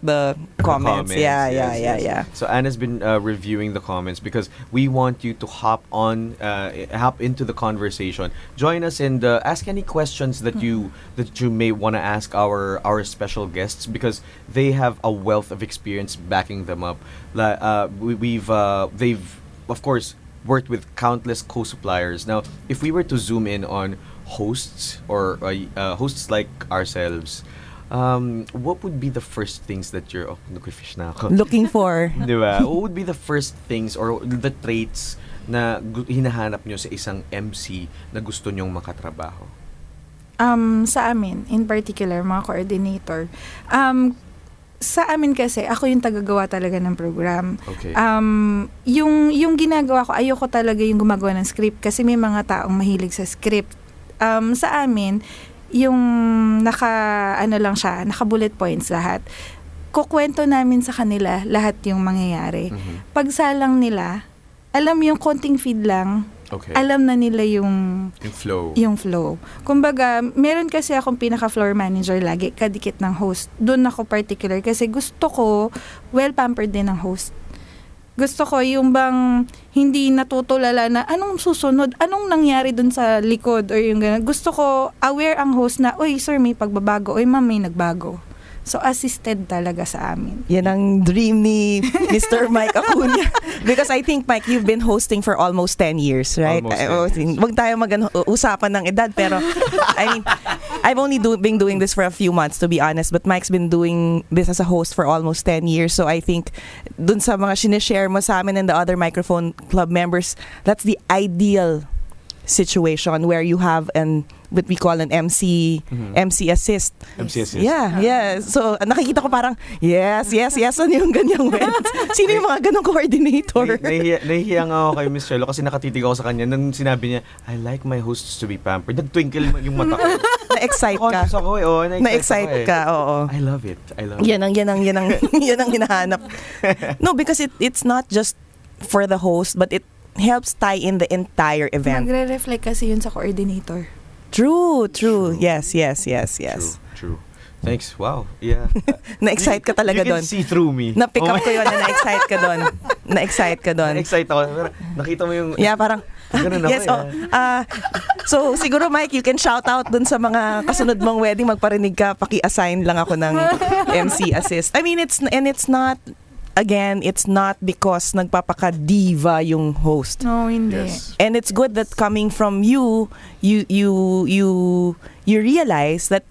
Speaker 3: the comments. Yeah.
Speaker 2: So Anna's been reviewing the comments because we want you to hop into the conversation. Join us and ask any questions that you may want to ask our special guests because they have a wealth of experience backing them up. They've of course worked with countless co-suppliers. Now, if we were to zoom in on hosts or hosts like ourselves, what would be the first things that you're
Speaker 3: looking for?
Speaker 2: Diba? What would be the first things or the traits na hinahanap nyo sa isang MC na gusto nyong makatrabaho?
Speaker 4: Sa amin, in particular, mga coordinator, sa amin kasi, ako yung tagagawa talaga ng program.
Speaker 2: Okay.
Speaker 4: Yung ginagawa ko, ayoko talaga yung gumagawa ng script kasi may mga taong mahilig sa script. Sa amin, yung naka bullet points lahat. Kukwento namin sa kanila lahat yung mangyayari. Pagsalang nila, alam yung konting feed lang,
Speaker 2: okay,
Speaker 4: alam na nila yung flow. Kumbaga, meron kasi akong pinaka-floor manager lagi, kadikit ng host. Doon ako particular kasi gusto ko well-pampered din ng host. Gusto ko yung bang hindi natutulala na anong susunod, anong nangyari doon sa likod or yung gano'n. Gusto ko aware ang host na, oy sir, may pagbabago, oy ma'am, may nagbago. So, assisted talaga sa amin.
Speaker 3: Yan ang dream ni Mr. Mike Acuña. Because I think, Mike, you've been hosting for almost 10 years, right? Wag tayo usapan ng edad, pero I mean, I've only been doing this for a few months, to be honest, but Mike's been doing this as a host for almost 10 years. So I think, dun sa mga sinishare mo sa amin and the other Microphone Club members, that's the ideal situation where you have what we call an MC assist.
Speaker 2: MC assist.
Speaker 3: Yeah. So, nakikita ko parang, yes, ano yung ganyang words? Sino yung mga ganong coordinator?
Speaker 2: Nahihiya nga ako kay Miss Chelo kasi nakatitig ako sa kanya nang sinabi niya, I like my hosts to be pampered. Nag-twinkle yung mata ko.
Speaker 3: Na-excite ka. Na-excite ka, oo.
Speaker 2: I love it.
Speaker 3: Yan ang hinahanap. No, because it's not just for the host, but it helps tie in the entire event.
Speaker 4: Magre-reflect kasi yun sa coordinator.
Speaker 3: True. Yes.
Speaker 2: True. Thanks. Wow. Yeah.
Speaker 3: Na-excite ka talaga doon.
Speaker 2: You can see through me.
Speaker 3: Na-pick up ko yun na na-excite ka doon. Na-excite ako.
Speaker 2: Nakita mo yung...
Speaker 3: Yeah, parang... Yes, so siguro Mike, you can shout out dun sa mga kasunod mong wedding, magparinig ka, paki-assign lang ako ng MC assist. I mean, it's not because nagpapaka-diva yung host.
Speaker 4: No, hindi.
Speaker 2: Yes.
Speaker 3: And it's good that coming from you realize that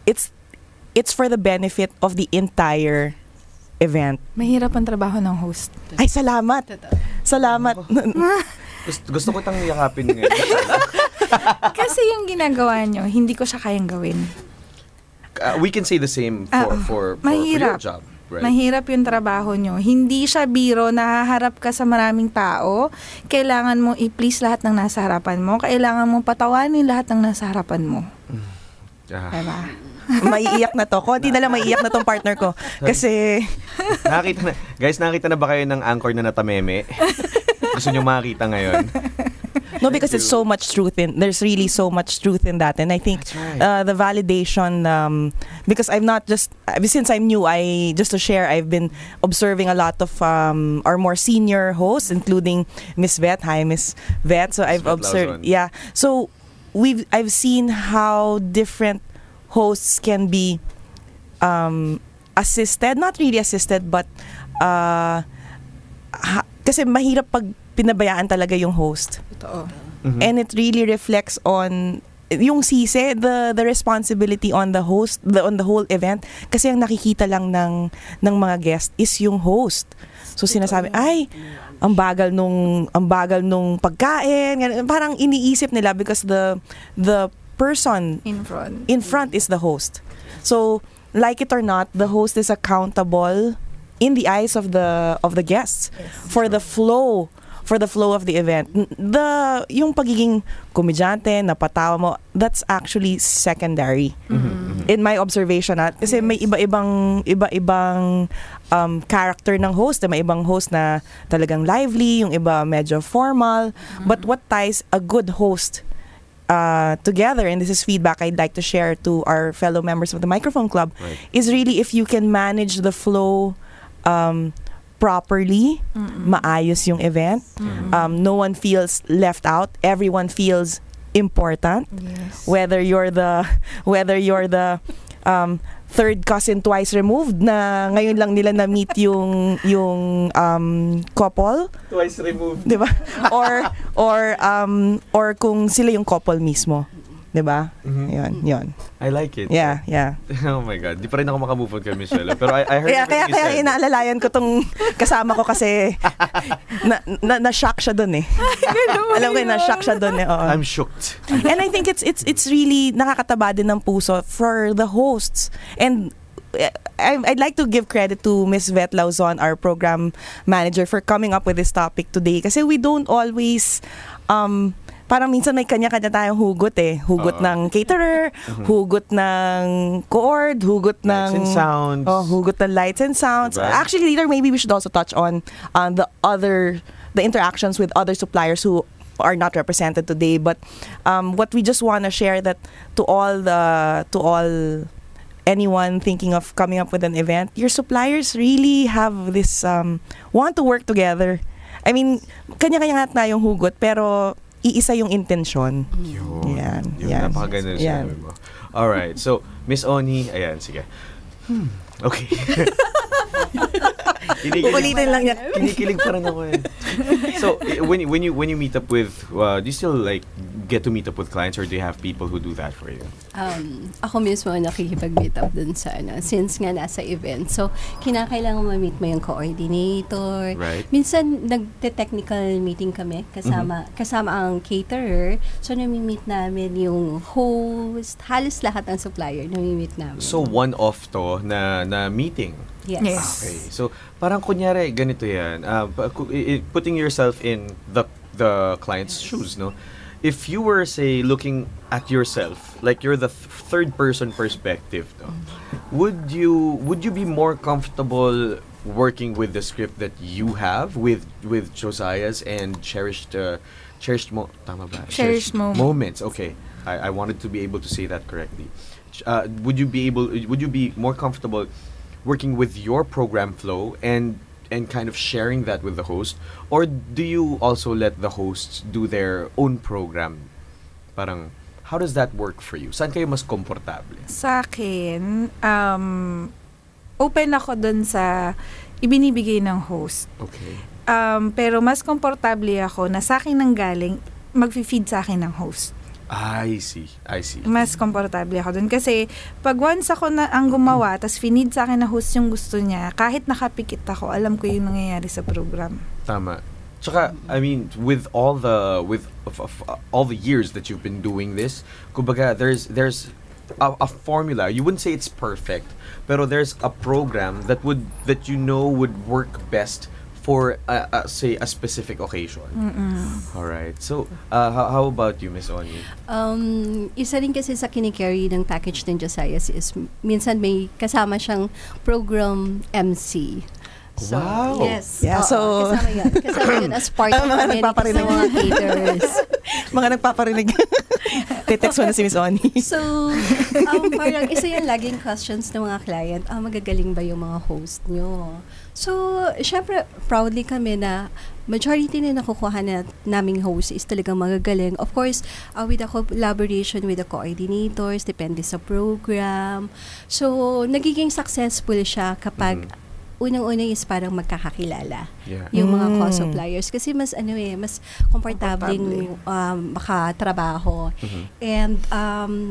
Speaker 3: it's for the benefit of the entire event.
Speaker 4: Mahirap ang trabaho ng host.
Speaker 3: Ay, salamat.
Speaker 2: Gusto ko tang yakapin ngayon.
Speaker 4: Kasi yung ginagawa nyo, hindi ko siya kayang gawin.
Speaker 2: we can say the same for your job. Right.
Speaker 4: Mahirap yung trabaho nyo. Hindi siya biro, nahaharap ka sa maraming tao. Kailangan mong i-please lahat ng nasa harapan mo. Kailangan mong patawanin lahat ng nasa harapan mo. Diba?
Speaker 3: Maiiyak na to. Konti na lang maiiyak na tong partner ko. Kasi...
Speaker 2: nakita na ba kayo ng anchor na natameme? Gusto nyo makita ngayon?
Speaker 3: No, because it's so much truth there's really so much truth in that, and I think the validation, because I'm not just since I'm new, just to share, I've been observing a lot of our more senior hosts, including Miss Vet. Hi, Miss Vet. So I've observed, So I've seen how different hosts can be assisted, not really assisted, but kasi mahirap pag pinabayaan talaga yung host.
Speaker 4: Totoo.
Speaker 3: And it really reflects on yung sisi, the responsibility on the host, on the whole event. Kasi ang nakikita lang ng mga guest is yung host. So sinasabi, ay, ang bagal nung pagkain. Parang iniisip nila because the person in front is the host. So like it or not, the host is accountable in the eyes of the guests for the flow of the event. Yung pagiging komedyante, napatawa mo, that's actually secondary. In my observation, kasi may iba-ibang character ng host. May ibang host na talagang lively, yung iba medyo formal. But what ties a good host together, and this is feedback I'd like to share to our fellow members of the Microphone Club, is really if you can manage the flow properly, maayos yung event. No one feels left out. Everyone feels important.
Speaker 4: Yes.
Speaker 3: Whether you're the third cousin twice removed na ngayon lang nila na-meet yung couple.
Speaker 2: Twice removed.
Speaker 3: 'Di ba? Or kung sila yung couple mismo. 'Di ba? Yun.
Speaker 2: I like it.
Speaker 3: Yeah.
Speaker 2: Oh my God. Di pa rin ako makamove on kay Michelle. Pero I heard
Speaker 3: kaya inaalalayan ko tong kasama ko kasi na-shock siya doon eh. Alam ko na-shock siya doon eh. Oo.
Speaker 2: I'm shocked.
Speaker 3: And I think it's really nakakataba din ng puso for the hosts. And I'd like to give credit to Miss Vet Lauzon, our program manager, for coming up with this topic today. Kasi we don't always parang minsan may kanya-kanya tayong hugot eh. Hugot ng caterer, hugot ng chord, hugot ng
Speaker 2: lights and sounds.
Speaker 3: Hugot ng lights and sounds.
Speaker 2: Right.
Speaker 3: Actually, later maybe we should also touch on the interactions with other suppliers who are not represented today. But what we just want to share that to all anyone thinking of coming up with an event, your suppliers really have this want to work together. I mean, kanya-kanya nga yung hugot, pero iisa yung intensyon. Yan.
Speaker 2: Napakaganda siya. Alright, so Miss Oni, ayan, sige. Okay.
Speaker 3: Ulitin lang yan.
Speaker 2: Kinikilig pa rin ako eh. So, when you meet up with, do you still like get to meet up with clients, or do you have people who do that for you?
Speaker 5: Ako mismo nakikipag-meet up dun sa since nga nasa event. So, kinakailangan ma-meet mo yung coordinator.
Speaker 2: Right.
Speaker 5: Minsan, nagte-technical meeting kami kasama ang caterer. So, nami-meet namin yung host, halos lahat ng supplier nami-meet namin.
Speaker 2: So, one-off to na meeting?
Speaker 5: Yes.
Speaker 2: Okay. So, parang kunyari, ganito yan. Putting yourself in the client's shoes, no? If you were, say, looking at yourself, like you're the third person perspective, no? Would you be more comfortable working with the script that you have with Josiah's and cherished moments? Okay, I wanted to be able to say that correctly. Would you be more comfortable working with your program flow and kind of sharing that with the host, or do you also let the hosts do their own program? Parang, how does that work for you? Saan kayo mas komportable?
Speaker 4: Sa akin, open ako dun sa ibinibigay ng host.
Speaker 2: Okay.
Speaker 4: Pero mas komportable ako na sa akin nanggaling, mag-feed sa akin ng host.
Speaker 2: I see.
Speaker 4: Mas komportable ako dun. Kasi, pag once ako na ang gumawa, tas finid sa akin na host yung gusto niya, kahit nakapikit ako, alam ko yung nangyayari sa program.
Speaker 2: Tama. Tsaka, I mean, with all the years that you've been doing this, kumbaga, there's a formula. You wouldn't say it's perfect, pero there's a program that would would work best for say a specific occasion. All right. So how about you, Miss Oni?
Speaker 5: Isa rin kasi sa kinicarry ng package ng Josias is minsan may kasama siyang program MC. So,
Speaker 2: Wow.
Speaker 5: Yes.
Speaker 3: Yeah, so-
Speaker 5: kasama yun. Kasama yun as part of
Speaker 3: Mga
Speaker 5: amenities
Speaker 3: nagpaparinig.
Speaker 5: ng mga caterers.
Speaker 3: Mga nagpaparinig. Text mo na si Miss Oni.
Speaker 5: So, parang isa yung laging questions ng mga client, magagaling ba yung mga host nyo? So, syempre, proudly kami na majority na nakukuha naming host is talagang magagaling. Of course, with the collaboration with the coordinators, depende sa program. So, nagiging successful siya kapag unang-una is parang magkakakilala yung mga co-suppliers kasi mas mas komportabling makatrabaho. And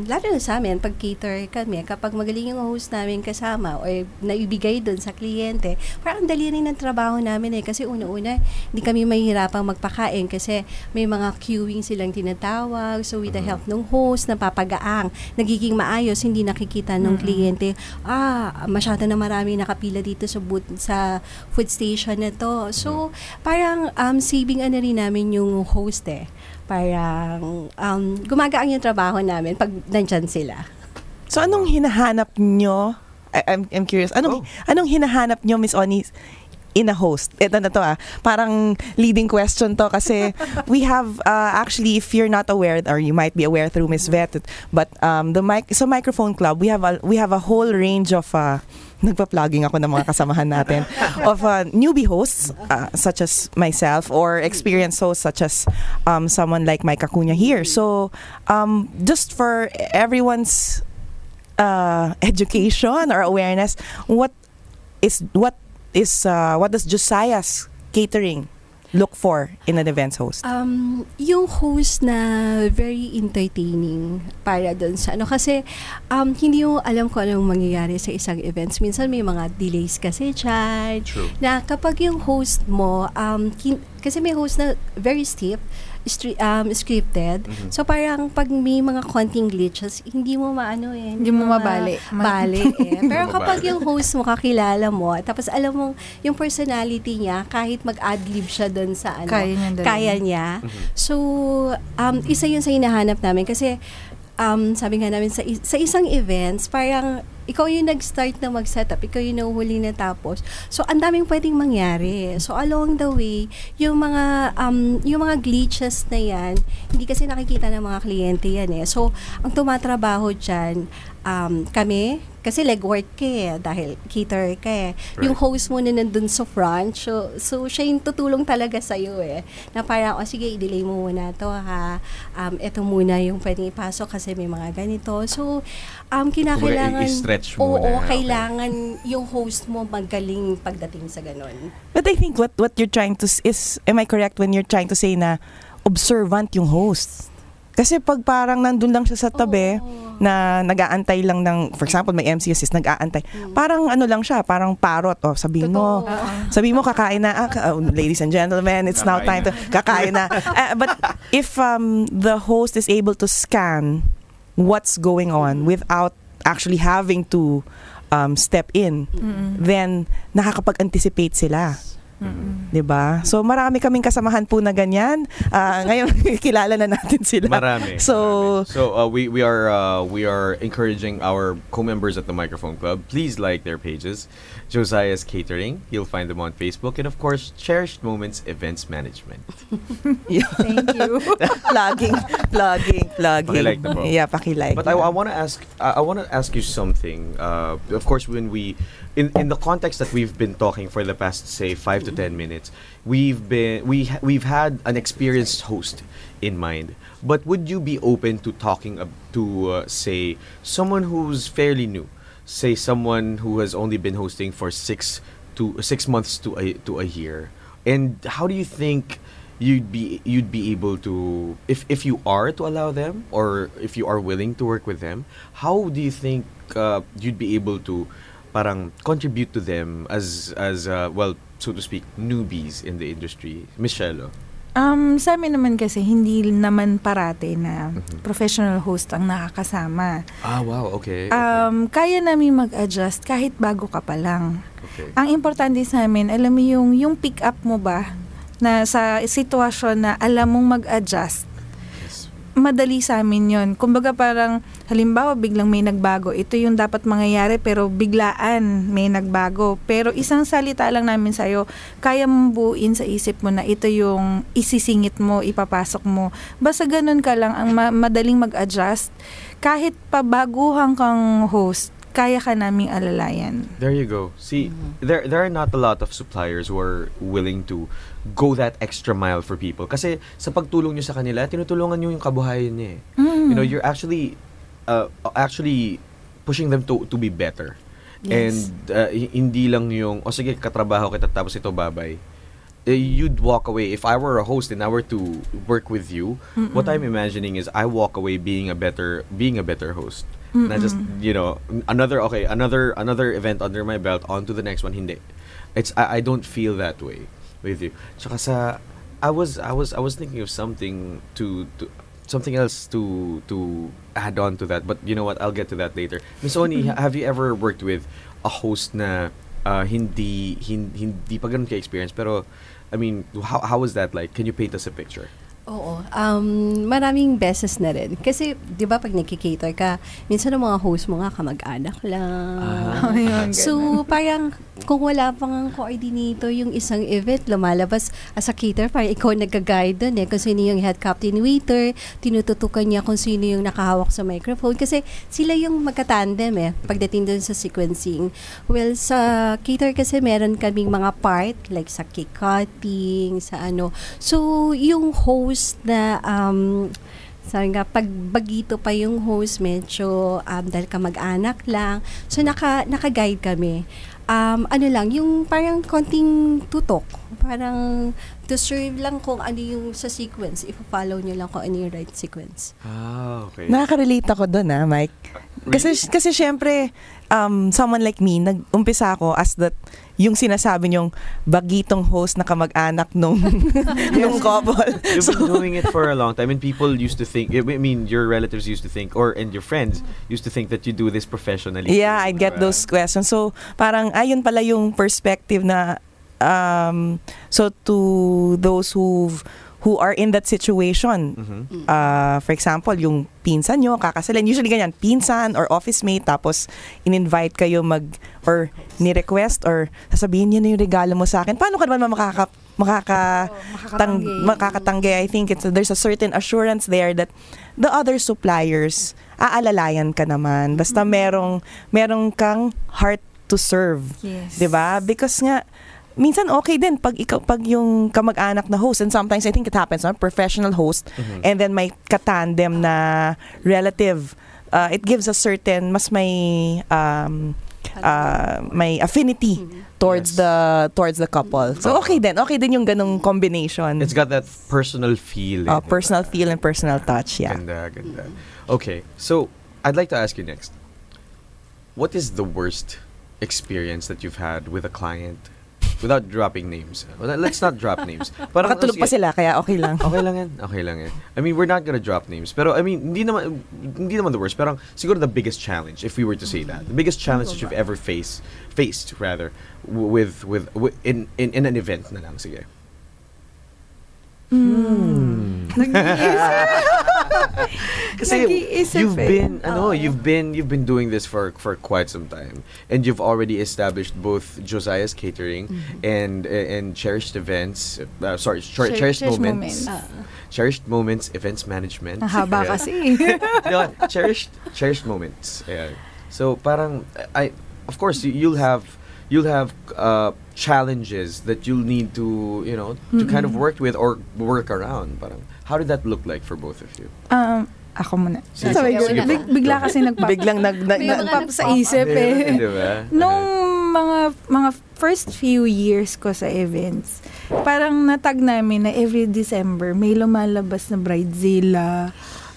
Speaker 5: lalo na sa amin, pag cater kami, kapag magaling yung host namin kasama or naibigay dun sa kliyente, parang dali rin ng trabaho namin kasi una-una, hindi kami mahihirapang magpakain kasi may mga queuing silang tinatawag. So with the help ng host, napapagaang, nagiging maayos, hindi nakikita ng kliyente, masyado na marami nakapila dito sa food station na to. So, parang saving rin namin yung host Parang gumagaang yung trabaho namin pag nandyan sila.
Speaker 3: So, anong hinahanap nyo? I'm curious. Anong hinahanap nyo, Miss Oni, in a host? Ito na to parang leading question to kasi we have actually, if you're not aware or you might be aware through Miss Vet, but sa Microphone Club we have a whole range of nagpa-plugging ako ng mga kasamahan natin of newbie hosts such as myself or experienced hosts such as someone like Mike Acuña here. So just for everyone's education or awareness, what does Josias Catering look for in an events host?
Speaker 5: Yung host na very entertaining para doon sa kasi hindi mo alam kung anong mangyayari sa isang events. Minsan may mga delays kasi dyan.
Speaker 2: True.
Speaker 5: Na kapag yung host mo, kasi may host na very stiff, scripted. So parang pag may mga konting glitches, hindi mo
Speaker 4: Hindi mo mabali.
Speaker 5: Bali Pero kapag yung host mo kakilala mo, tapos alam mo yung personality niya, kahit mag-adlib siya doon sa kaya niya. So isa yun sa hinahanap namin kasi sabi nga namin sa isang events, parang ikaw yung nag-start na mag-setup, ikaw yung nahuhuli na tapos. So, ang daming pwedeng mangyari. So, along the way, yung mga glitches na yan, hindi kasi nakikita ng mga kliyente yan So, ang tumatrabaho dyan, kami, kasi legwork dahil cater ka Yung host mo na nandun sa front, so siya yung tutulong talaga sa'yo na parang, sige, i-delay mo muna to ito muna yung pwedeng ipasok kasi may mga ganito. So, kinakailangan,
Speaker 2: i-stretch mo na.
Speaker 5: Kailangan yung host mo magaling pagdating sa ganon.
Speaker 3: But I think what you're trying to is, am I correct when you're trying to say na observant yung host? Kasi pag parang nandun lang siya sa tabi, na nag-aantay lang ng, for example, may MC assist, nag-aantay. Parang lang siya, parang parrot. Sabihin mo kakain na, ladies and gentlemen, it's now time to, kakain na. But if the host is able to scan what's going on without actually having to step in, then nakakapag-anticipate sila. Diba? So marami kaming kasamahan po na ganyan. Ngayon kilala na natin sila.
Speaker 2: Marami.
Speaker 3: So
Speaker 2: we are encouraging our co-members at the Microphone Club. Please like their pages. Josias Catering. You'll find them on Facebook, and of course, Cherished Moments Events Management.
Speaker 3: Thank you. plugging.
Speaker 2: Pakilike na po.
Speaker 3: Yeah, pakilike.
Speaker 2: But I want to ask you something. Of course, when we in the context that we've been talking for the past, say, 5 to 10 minutes, we've had an experienced host in mind. But would you be open to talking to say someone who's fairly new, say someone who has only been hosting for 6 months to a year, and how do you think you'd be able to, if you are to allow them, or if you are willing to work with them, how do you think you'd be able to parang contribute to them as well, so to speak, newbies in the industry? Michelle?
Speaker 4: Sa amin naman kasi, hindi naman parate na professional host ang nakakasama.
Speaker 2: Wow, okay.
Speaker 4: Kaya namin mag-adjust kahit bago ka pa lang.
Speaker 2: Okay.
Speaker 4: Ang importante sa amin, alam mo yung pick up mo ba na sa sitwasyon na alam mong mag-adjust. Madali sa amin yon. Kumbaga parang, halimbawa biglang may nagbago. Ito yung dapat mangyayari pero biglaan may nagbago. Pero isang salita lang namin sa'yo, kaya mong buuin sa isip mo na ito yung isisingit mo, ipapasok mo. Basta ganun ka lang, ang madaling mag-adjust. Kahit pabaguhan kang host, kaya ka naming alalayan.
Speaker 2: There you go. See, there are not a lot of suppliers who are willing to go that extra mile for people. Kasi sa pagtulong nyo sa kanila, tinutulungan nyo yung kabuhayan niya eh. You know, you're actually pushing them to be better.
Speaker 4: Yes.
Speaker 2: And hindi lang yung, sige, katrabaho kita tapos ito, bye-bye. You'd walk away. If I were a host and I were to work with you, what I'm imagining is I walk away being a better host. Not just, another event under my belt, on to the next one. Hindi. I don't feel that way with you. Tsaka I was thinking of something something else to add on to that, but you know what, I'll get to that later. Miss Oni, have you ever worked with a host na hindi pa ganun ka-experience, pero I mean, how was that like? Can you paint us a picture?
Speaker 5: Oo. Maraming beses na rin. Kasi, di ba, pag nagkikater ka, minsan ang mga host mo nga kamag-anak lang. So, parang, kung wala pang coordinator yung isang event, lumalabas as a caterer, parang ikaw nag-guide dun eh. Kung sino yung head captain waiter, tinututukan niya kung sino yung nakahawak sa microphone. Kasi, sila yung magkatandem eh, pagdating dun sa sequencing. Well, sa caterer kasi, meron kaming mga part, like sa cake cutting, sa ano. So, yung host na sabi nga, pag bagito pa yung host, medyo dahil ka mag-anak lang. So, naka-guide kami. Ano lang, yung parang konting tutok. Parang to serve lang kung ano yung sa sequence. If-follow nyo lang kung ano yung right sequence.
Speaker 2: Okay.
Speaker 3: Nakaka-relate ako doon, Mike. Kasi syempre, someone like me, nag-umpisa ako as yung sinasabi niyong bagitong host na kamag-anak nung couple.
Speaker 2: You've been doing it for a long time, and people used to think, I mean, your relatives used to think, and your friends used to think that you do this professionally.
Speaker 3: Yeah, I get those questions. So, parang, ayun pala yung perspective na, so to those who are in that situation, for example, yung pinsan nyo, kakasalan, usually ganyan, pinsan or office mate, tapos in-invite kayo or ni-request, or sasabihin niyo na yung regalo mo sa akin. Paano ka naman makakatanggi? I think there's a certain assurance there that the other suppliers, aalalayan ka naman. Basta merong kang heart to serve.
Speaker 4: Yes.
Speaker 3: Diba? Because nga, minsan okay din pag yung kamag-anak na host, and sometimes I think it happens, professional host, and then may katandem na relative. It gives a certain, mas may affinity towards the couple. So okay din yung ganung combination.
Speaker 2: It's got that personal feel.
Speaker 3: Personal feel and personal touch, yeah.
Speaker 2: Ganda. Okay, so I'd like to ask you next. What is the worst experience that you've had with a client? Without dropping names. Let's not drop names. Parang
Speaker 3: nakatulog pa sila, kaya okay lang.
Speaker 2: Okay lang yan. I mean, we're not gonna drop names. Pero I mean, hindi naman the worst. Parang siguro the biggest challenge, if we were to say that. The biggest challenge that you've ever faced with in an event na lang. Sige. Kasi you've been doing this for quite some time, and you've already established both Josiah's Catering and Cherished Events, Cherished Moments. Cherished Moments Events Management.
Speaker 4: Haba kasi.
Speaker 2: Cherished Moments. Yeah. So parang of course you'll have challenges that you'll need to to kind of work with or work around. Parang how did that look like for both of you?
Speaker 4: Ako muna.
Speaker 2: Sige,
Speaker 4: Bigla kasi nagpap sa isip eh.
Speaker 2: Diba?
Speaker 4: Nung mga first few years ko sa events, parang natag namin na every December may lumalabas na bridezilla.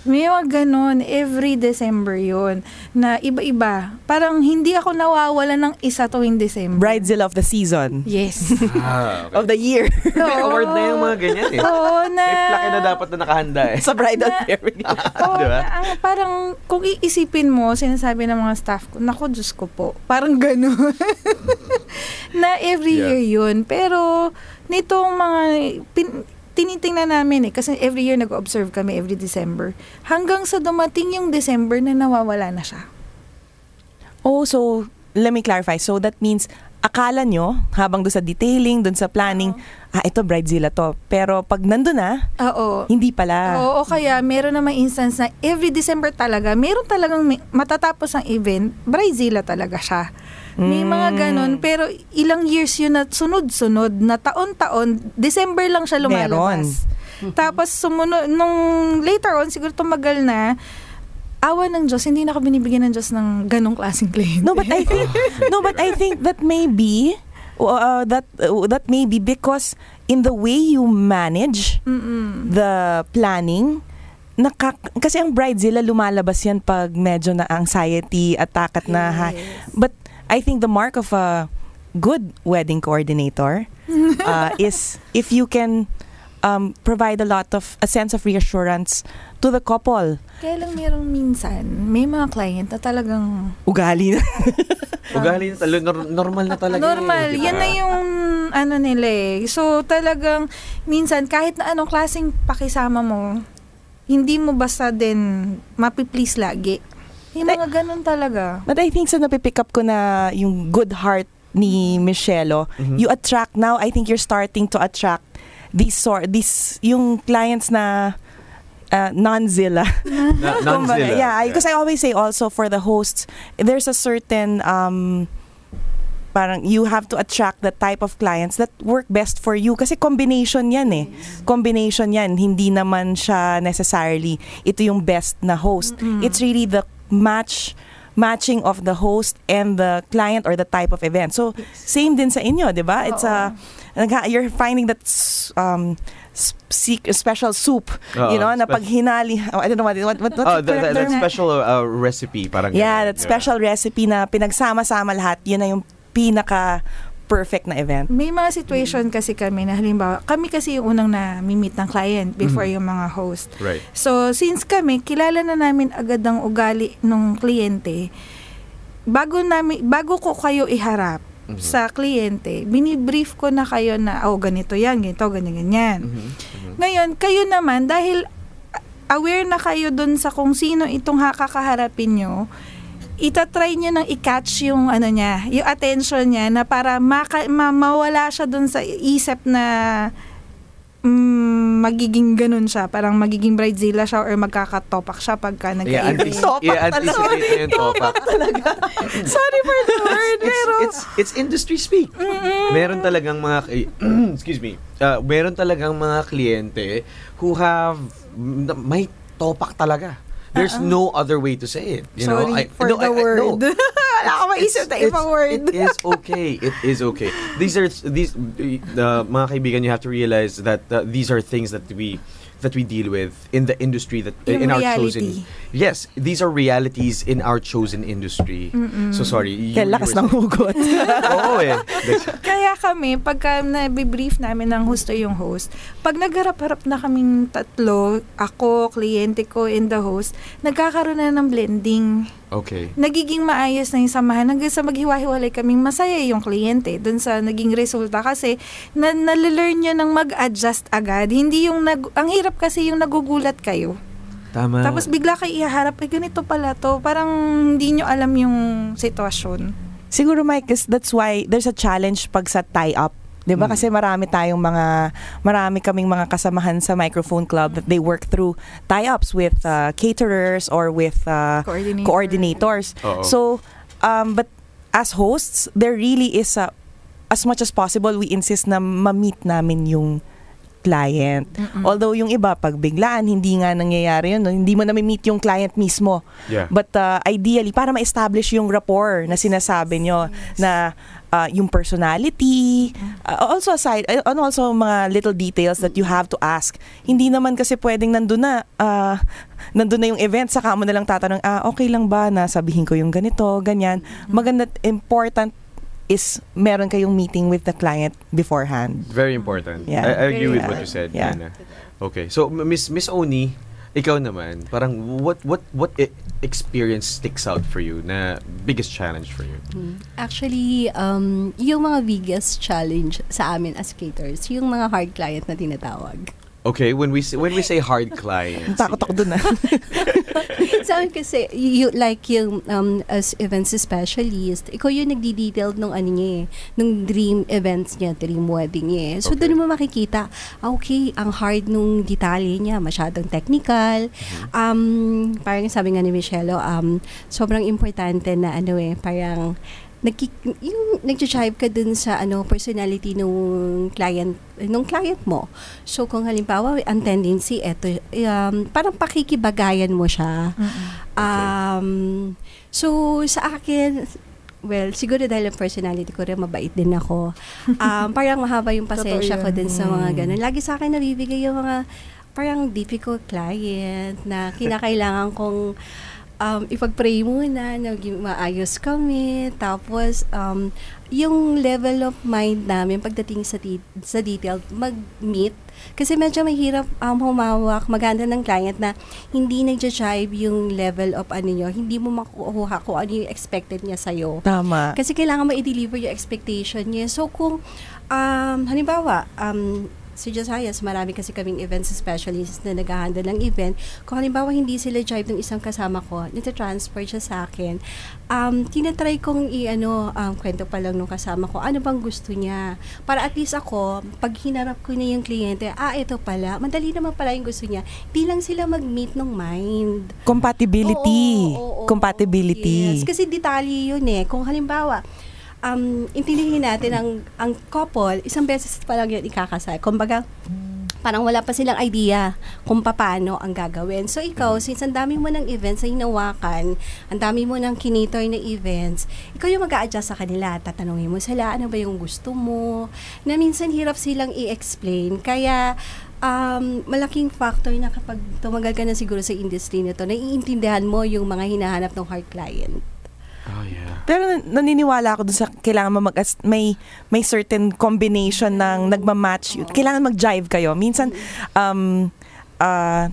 Speaker 4: May mga ganon, every December yun, na iba-iba. Parang hindi ako nawawala ng isa tuwing December.
Speaker 3: Bridezilla of the season.
Speaker 4: Yes.
Speaker 2: Okay.
Speaker 3: Of the year.
Speaker 2: May award na yung mga ganyan eh.
Speaker 4: Oo, na...
Speaker 2: May plaque na dapat na nakahanda eh.
Speaker 3: Sa bridal fairing.
Speaker 4: Oo,
Speaker 2: Diba?
Speaker 4: parang kung iisipin mo, sinasabi ng mga staff ko, naku, Diyos ko po, parang gano'n. Na every year yun. Pero, nitong mga, tinitingnan namin kasi every year nag-observe kami every December. Hanggang sa dumating yung December na nawawala na siya.
Speaker 3: Oh, so, let me clarify. So, that means, akala nyo, habang doon sa detailing, doon sa planning, ito, bridezilla to. Pero pag nandun na, hindi pala.
Speaker 4: Oo, kaya meron namang instance na every December talaga, meron talagang matatapos ang event, bridezilla talaga siya. May mga ganon, pero ilang years yun na sunod-sunod, na taon-taon, December lang siya lumalabas. Tapos sumunod, nung later on, siguro tumagal na, awa ng Diyos, hindi na ako binibigyan ng Diyos ng ganong klaseng kliyente.
Speaker 3: No, but I think that may be that may be because in the way you manage the planning, kasi ang bridezilla lumalabas yan pag medyo na anxiety attack at na but I think the mark of a good wedding coordinator is if you can provide a sense of reassurance to the couple.
Speaker 4: Kaya lang merong minsan, may mga client na talagang
Speaker 3: ugali na.
Speaker 2: Ugali na normal na talaga.
Speaker 4: Normal. Yan na yung nila eh. So talagang minsan kahit na anong klaseng pakisama mo, hindi mo basta din mapiplease lagi. Yung mga ganun talaga.
Speaker 3: But I think sa napipick up ko na yung good heart ni Michelle, you attract now, I think you're starting to attract these yung clients na non-zilla.
Speaker 2: Non-zilla.
Speaker 3: Yeah, because I always say also for the hosts, there's a certain parang you have to attract the type of clients that work best for you kasi combination yan eh. Combination yan. Hindi naman siya necessarily ito yung best na host. It's really the matching of the host and the client or the type of event. So, same din sa inyo, di ba? It's you're finding that special soup, na pag hinali, I don't know what
Speaker 2: that special recipe, parang
Speaker 3: that special recipe na pinagsama-sama lahat, yun na yung pinaka perfect na event.
Speaker 4: May mga situation kasi kami na halimbawa, kami kasi yung unang na-meet ng client before yung mga host.
Speaker 2: Right.
Speaker 4: So, since kami, kilala na namin agad ang ugali ng kliyente, bago ko kayo iharap sa kliyente, binibrief ko na kayo na, ganito yan, ganito, ganyan. Ngayon, kayo naman, dahil aware na kayo dun sa kung sino itong kakaharapin nyo, itatry nyo nang i-catch yung yung attention niya na para mawala siya dun sa isip na magiging ganun siya. Parang magiging bridezilla siya or magkakatopak siya pagka nag-i-event.
Speaker 2: I-anticipate yung topak.
Speaker 4: Sorry for the word. Pero
Speaker 2: it's industry speak. Meron talagang mga excuse me. Meron talagang mga kliyente who have may topak talaga. There's no other way to say it.
Speaker 4: Sorry for the word. Wala ka maisip na ibang word.
Speaker 2: It is okay. It is okay. These mga kaibigan, you have to realize that these are things that we deal with in the industry in our chosen. Yes, these are realities in our chosen industry. So sorry.
Speaker 3: Kaya lakas ng hugot.
Speaker 2: Oo eh.
Speaker 4: Kaya kami, pagka nabibrief namin ng husto yung host, pag nagharap-harap na kaming tatlo, ako, kliyente ko, and the host, nagkakaroon na ng blending.
Speaker 2: Okay.
Speaker 4: Nagiging maayos na yung samahan hanggang sa maghiwa-hiwalay kaming masaya yung kliyente dun sa naging resulta kasi nalalearn nyo ng mag-adjust agad. Hindi yung ang hirap kasi yung nagugulat kayo.
Speaker 2: Tama.
Speaker 4: Tapos bigla kayo iharap, ganito pala to. Parang hindi nyo alam yung sitwasyon.
Speaker 3: Siguro, Mike, that's why there's a challenge pag sa tie-up. Diba? Kasi marami kaming mga kasamahan sa Microphone Club that they work through tie-ups with caterers or with coordinators. So, but as hosts, there really is as much as possible, we insist na ma-meet namin yung client. Although yung iba, pag biglaan, hindi nga nangyayari yun. No? Hindi mo na-meet yung client mismo.
Speaker 2: Yeah.
Speaker 3: But ideally, para ma-establish yung rapport na sinasabi nyo na yung personality, also aside, and also mga little details that you have to ask. Hindi naman kasi pwedeng nandun na yung event, saka mo na lang tatanong, okay lang ba na sabihin ko yung ganito, ganyan. Maganda, important is meron kayong meeting with the client beforehand.
Speaker 2: Very important.
Speaker 3: Yeah.
Speaker 2: I agree with what you said.
Speaker 3: Yeah.
Speaker 2: Yana. Okay. So Miss Oni, ikaw naman, parang what experience sticks out for you na biggest challenge for you?
Speaker 5: Actually, yung mga biggest challenge sa amin as caterers, yung mga hard client na tinatawag.
Speaker 2: Okay, when we say hard clients.
Speaker 3: Takot ako dun
Speaker 5: Sa amin kasi, yung as events specialist, ikaw yung nagdi-detail nung nung dream events niya, dream wedding niya. So, doon mo makikita, okay, ang hard nung detalye niya, masyadong technical. Parang sabi nga ni Michelle, sobrang importante na parang yung nag-jive ka dun sa personality nung client mo. So kung halimbawa ang tendency parang pakikibagayan mo siya. So sa akin, well, siguro dahil ang personality ko rin, mabait din ako. Parang mahaba yung pasensya ko din sa mga ganun. Lagi sa akin nabibigay yung mga parang difficult client na kinakailangan kong ipag-pray muna na maayos kami. Tapos, yung level of mind namin pagdating sa detail, mag-meet. Kasi medyo mahirap humawak, maganda ng client na hindi nag-jive yung level of hindi mo makukuha kung ano yung expected niya sa'yo.
Speaker 3: Tama.
Speaker 5: Kasi kailangan mo i-deliver yung expectation niya. So, kung, halimbawa, si Josias, marami kasi kaming events specialist na nag-handle ng event. Kung halimbawa hindi sila jive ng isang kasama ko, nita-transfer siya sa akin. Tinatry kong kwento pa lang nung kasama ko, ano bang gusto niya. Para at least ako, pag hinarap ko na yung kliyente, ito pala, madali naman pala yung gusto niya. Hindi lang sila mag-meet ng mind.
Speaker 3: Compatibility.
Speaker 5: Oo,
Speaker 3: Compatibility.
Speaker 5: yes. Kasi detalye yun Kung halimbawa, intindihin natin ang couple, isang beses pa lang yun ikakasal. Kumbaga, parang wala pa silang idea kung paano ang gagawin. So, ikaw, since ang dami mo ng events na hinawakan, ang dami mo ng kinator na events, ikaw yung mag-a-adjust sa kanila. Tatanungin mo sila, ano ba yung gusto mo? Na minsan hirap silang i-explain. Kaya, malaking factor na kapag tumagal ka na siguro sa industry nito, naiintindihan mo yung mga hinahanap ng hard client.
Speaker 2: Oh, yeah.
Speaker 3: Pero naniniwala ako dun sa kailangan mo may certain combination ng nagmamatch yun. Kailangan mag-jive kayo. Minsan,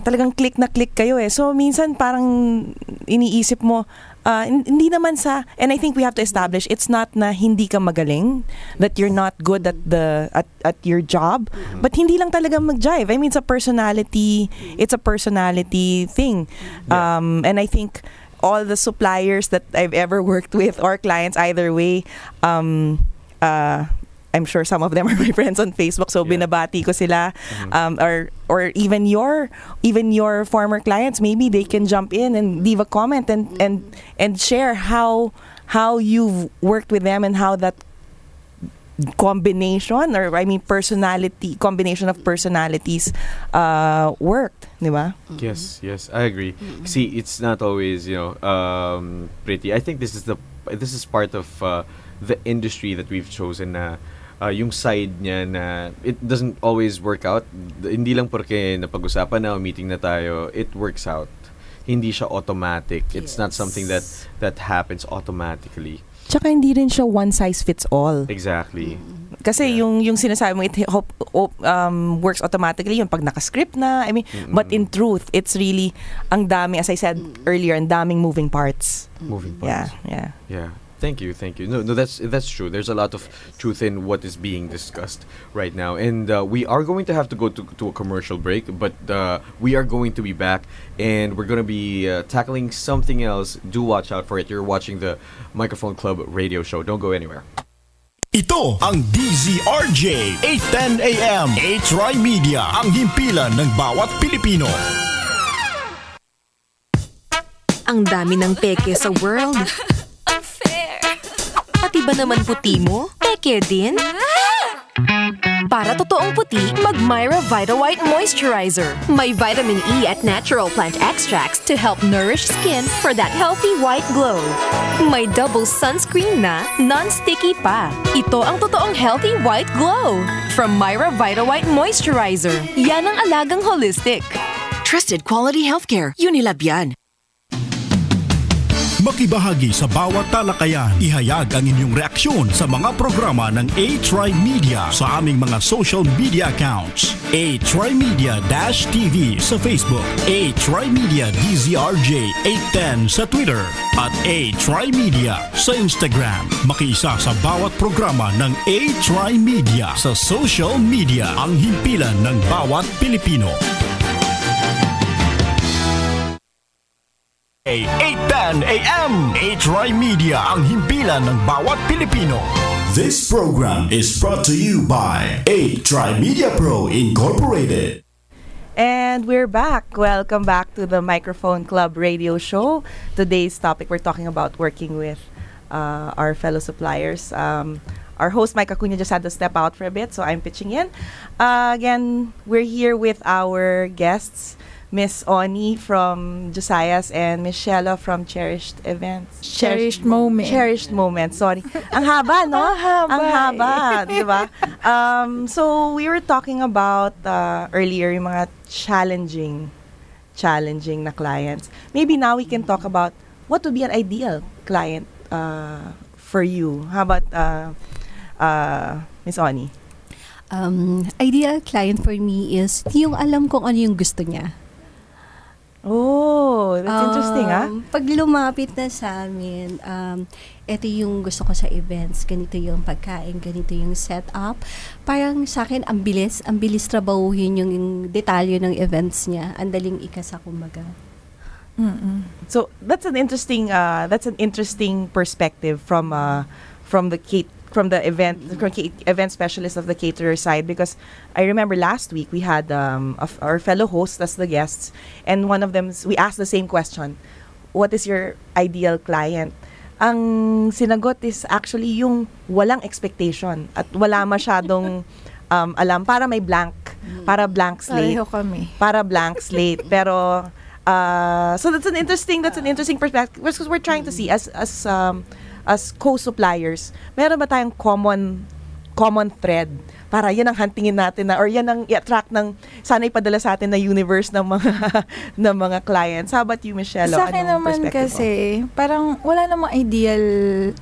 Speaker 3: talagang click na click kayo So, minsan parang iniisip mo, hindi naman and I think we have to establish, it's not na hindi ka magaling, that you're not good at your job, but hindi lang talaga mag-jive. I mean, it's a personality thing. And I think all the suppliers that I've ever worked with or clients either way, I'm sure some of them are my friends on Facebook, so binabati ko sila. Or even your former clients, maybe they can jump in and leave a comment and share how you've worked with them and how that combination combination of personalities worked, di ba?
Speaker 2: Yes, I agree. See, it's not always pretty. I think this is part of the industry that we've chosen na yung side niya na it doesn't always work out. Hindi lang porque napag-usapan na o meeting na tayo, it works out. Hindi siya automatic. It's not something that happens automatically.
Speaker 3: Tsaka hindi rin siya one size fits all.
Speaker 2: Exactly.
Speaker 3: Kasi yung sinasabi mo, it works automatically yung pag naka-script na. I mean, but in truth, it's really ang dami, as I said earlier, ang daming moving parts.
Speaker 2: Moving parts.
Speaker 3: Yeah.
Speaker 2: Thank you. No, that's true. There's a lot of truth in what is being discussed right now, and we are going to have to go to a commercial break, but we are going to be back, and we're going to be tackling something else. Do watch out for it. You're watching the Microphone Club radio show. Don't go anywhere.
Speaker 6: Ito ang DZRJ 8:10 AM. A-Try Media, ang himpilan ng bawat Pilipino.
Speaker 7: Ang dami ng peke sa world. Pati ba naman puti mo? Peke din? Para totoong puti, mag-Myra Vita White Moisturizer. May vitamin E at natural plant extracts to help nourish skin for that healthy white glow. May double sunscreen na, non-sticky pa. Ito ang totoong healthy white glow. From Myra Vita White Moisturizer. Yan ang alagang holistic.
Speaker 10: Trusted quality healthcare. Unilab yan.
Speaker 6: Makibahagi sa bawat talakayan, ihayag ang inyong reaksyon sa mga programa ng A-Try Media sa aming mga social media accounts. A-Try Media-TV sa Facebook, A-Try Media DZRJ 810 sa Twitter, at A-Try Media sa Instagram. Makiisa sa bawat programa ng A-Try Media sa social media, ang himpilan ng bawat Pilipino. 8:10 AM, A-Try Media, ang himpilan ng bawat Pilipino.
Speaker 9: This program is brought to you by A-Try Media Pro Incorporated.
Speaker 3: And we're back. Welcome back to the Microphone Club radio show. Today's topic, we're talking about working with our fellow suppliers. Our host, Mike Acuña, just had to step out for a bit, so I'm pitching in. Again, we're here with our guests, Miss Oni from Josias and Miss Shella from Cherished Events.
Speaker 4: Cherished Moments.
Speaker 3: Cherished Moments, sorry. Ang haba, no? Ang haba, di ba? So, we were talking about earlier yung mga challenging na clients. Maybe now we can talk about what would be an ideal client for you. How about Miss Oni?
Speaker 5: Ideal client for me is yung alam kung ano yung gusto niya.
Speaker 3: Oh, that's interesting,
Speaker 5: Pag lumapit na sa amin, ito yung gusto ko sa events, ganito yung pagkain, ganito yung setup. Parang sa akin, ang bilis trabahuhin yung detalye ng events niya. Ang daling ikasa, kumbaga.
Speaker 3: So that's an interesting perspective from the event specialist of the caterer side, because I remember last week we had our fellow hosts as the guests, and one of them, we asked the same question: what is your ideal client? Ang sinagot is actually yung walang expectation at wala masyadong alam, para may blank slate.
Speaker 4: Pareho kami.
Speaker 3: Para blank slate. Pero so that's an interesting perspective, because we're trying to see as co-suppliers, meron ba tayong common thread para yan ang huntingin natin or yan ang i-attract ng sana ipadala sa atin na universe ng mga clients. How about you, Michelle?
Speaker 4: Sa akin naman kasi, parang wala namang ideal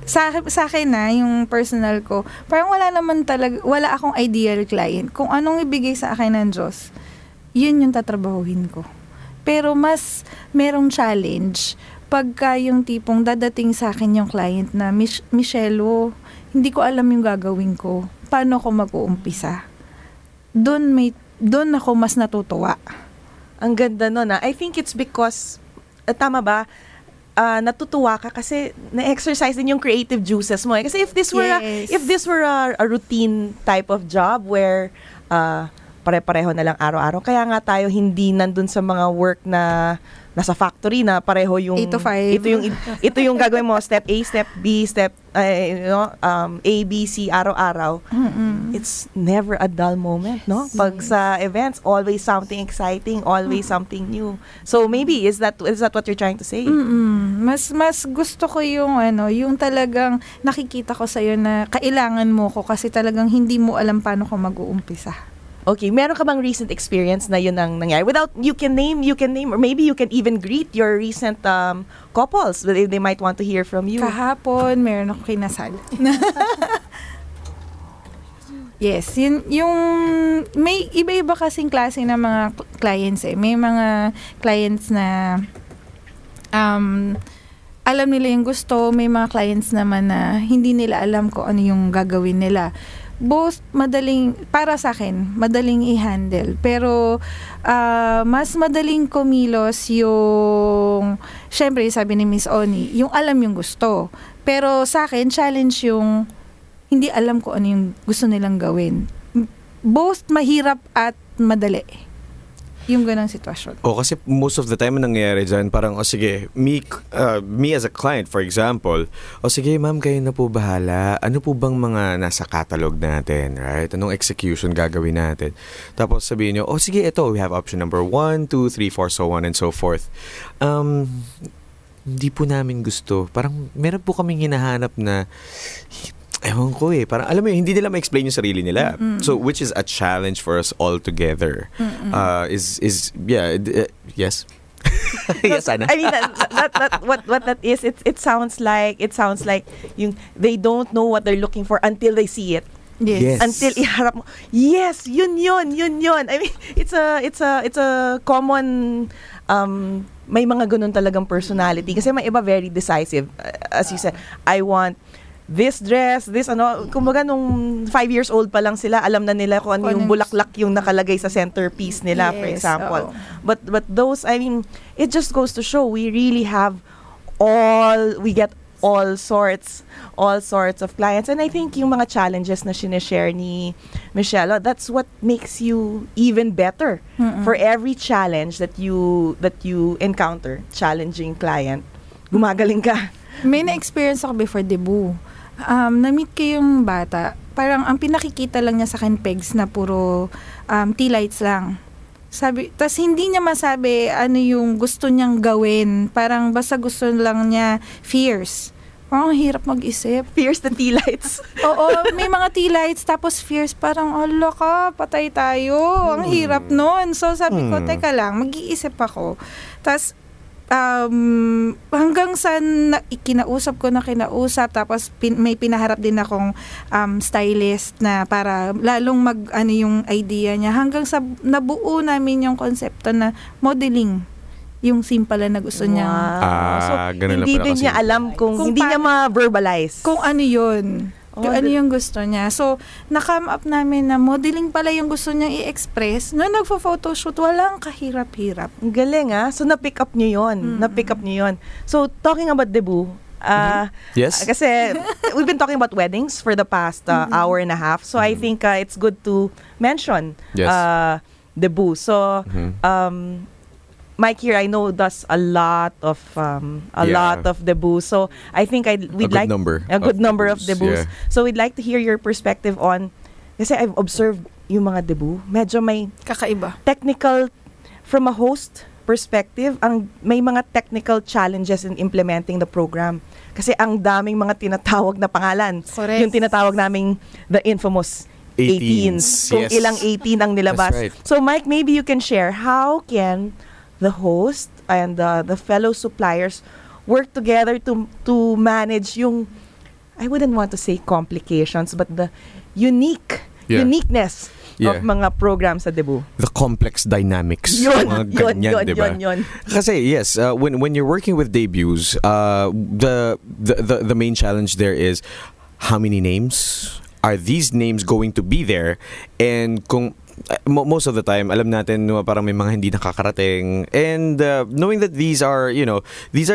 Speaker 4: sa akin yung personal ko. Parang wala akong ideal client. Kung anong ibigay sa akin ng Diyos, yun yung tatrabahuhin ko. Pero mas merong challenge pagka yung tipong dadating sa akin yung client na, Michelle, hindi ko alam yung gagawin ko. Paano ako mag-uumpisa? Doon ako mas natutuwa.
Speaker 3: Ang ganda nun. I think it's because, tama ba, natutuwa ka kasi na-exercise din yung creative juices mo. Kasi if this were a routine type of job where pare-pareho na lang araw-araw, kaya nga tayo hindi nandun sa mga work na nasa factory na pareho yung
Speaker 4: 8 to 5.
Speaker 3: Ito yung gagawin mo, step A, step B, step A, B, C araw-araw. It's never a dull moment, no? Pag sa events, always something exciting, always something new. So maybe is that what you're trying to say?
Speaker 4: Mas gusto ko yung yung talagang nakikita ko sa iyo na kailangan mo ko kasi talagang hindi mo alam paano ko mag-uumpisa.
Speaker 3: Okay, meron ka bang recent experience na yun ang nangyari? Without, you can name, or maybe you can even greet your recent couples. They might want to hear from you.
Speaker 4: Kahapon, meron ako kinasal. Yes, yung may iba-iba kasing klase ng mga clients May mga clients na alam nila yung gusto, may mga clients naman na hindi nila alam kung ano yung gagawin nila. Both para sa akin, madaling i-handle. Pero, mas madaling kumilos yung, syempre, sabi ni Miss Oni, yung alam yung gusto. Pero sa akin, challenge yung hindi alam ko ano yung gusto nilang gawin. Both mahirap at madali. Yung ganang sitwasyon.
Speaker 2: Kasi most of the time nangyayari dyan, parang, sige, me as a client, for example, sige, ma'am, kayo na po bahala. Ano po bang mga nasa catalog natin, right? Anong execution gagawin natin? Tapos sabihin nyo, sige, ito, we have option number 1, 2, 3, 4, so on and so forth. Hindi po namin gusto. Parang, meron po kaming hinahanap na ewan ko parang alam mo hindi nila ma-explain yung sarili nila. So which is a challenge for us all together. Yes. Yes, Ana.
Speaker 3: I mean what that is, it sounds like yung they don't know what they're looking for until they see it.
Speaker 4: Yes.
Speaker 3: Until iharap mo. Yes, yun. I mean, it's a common may mga ganun talagang personality kasi may iba very decisive. As you said, I want this dress, this kumbaga nung 5 years old pa lang sila, alam na nila kung ano yung bulaklak yung nakalagay sa centerpiece nila, for example. But those, I mean, it just goes to show we really have we get all sorts of clients. And I think yung mga challenges na sinishare ni Michelle, that's what makes you even better. For every challenge that you encounter, challenging client, gumagaling ka.
Speaker 4: May na-experience ako before debut. Na-meet ko yung bata. Parang ang pinakikita lang niya sa akin pegs na puro tea lights lang. Tas hindi niya masabi ano yung gusto niyang gawin. Parang basta gusto lang niya fierce. Parang hirap mag-isip.
Speaker 3: Fierce the tea lights.
Speaker 4: Oo, may mga tea lights tapos fierce. Parang, ala ka, patay tayo. Ang hirap nun. So sabi ko, teka lang, mag-iisip ako. Tas hanggang sa kinausap tapos may pinaharap din akong stylist na para lalong yung idea niya hanggang sa nabuo namin yung konsepto na modeling yung simple na gusto niya.
Speaker 3: So hindi din niya alam kung hindi niya ma-verbalize
Speaker 4: kung ano yun. Ano yung gusto niya. So, na-come up namin na modeling pala yung gusto niyang i-express. Noong nagpo-photoshoot, walang kahirap-hirap.
Speaker 3: Ang galing So, na-pick up niyo yun. So, talking about debut,
Speaker 2: yes.
Speaker 3: Kasi we've been talking about weddings for the past hour and a half. So, I think it's good to mention debut. So, Mike here, I know does a lot of debuts. So I think we'd like a good number of debuts.
Speaker 2: Yeah.
Speaker 3: So we'd like to hear your perspective on. Kasi I've observed yung mga debut. Medyo may
Speaker 4: kakaiba.
Speaker 3: Technical from a host perspective. May mga technical challenges in implementing the program. Kasi ang daming mga tinatawag na pangalan.
Speaker 4: Correct.
Speaker 3: Yung tinatawag naming the infamous 18s. Kung ilang 18 ang nilabas.
Speaker 2: That's right.
Speaker 3: So Mike, maybe you can share how can the host and the fellow suppliers work together to manage yung, I wouldn't want to say complications, but the uniqueness of mga programs sa debut.
Speaker 2: The complex dynamics.
Speaker 3: Yun.
Speaker 2: Kasi yes, when you're working with debuts, the main challenge there is how many names are these names going to be there, and kung most of the time, alam natin parang may mga hindi nakakarating, and knowing that these are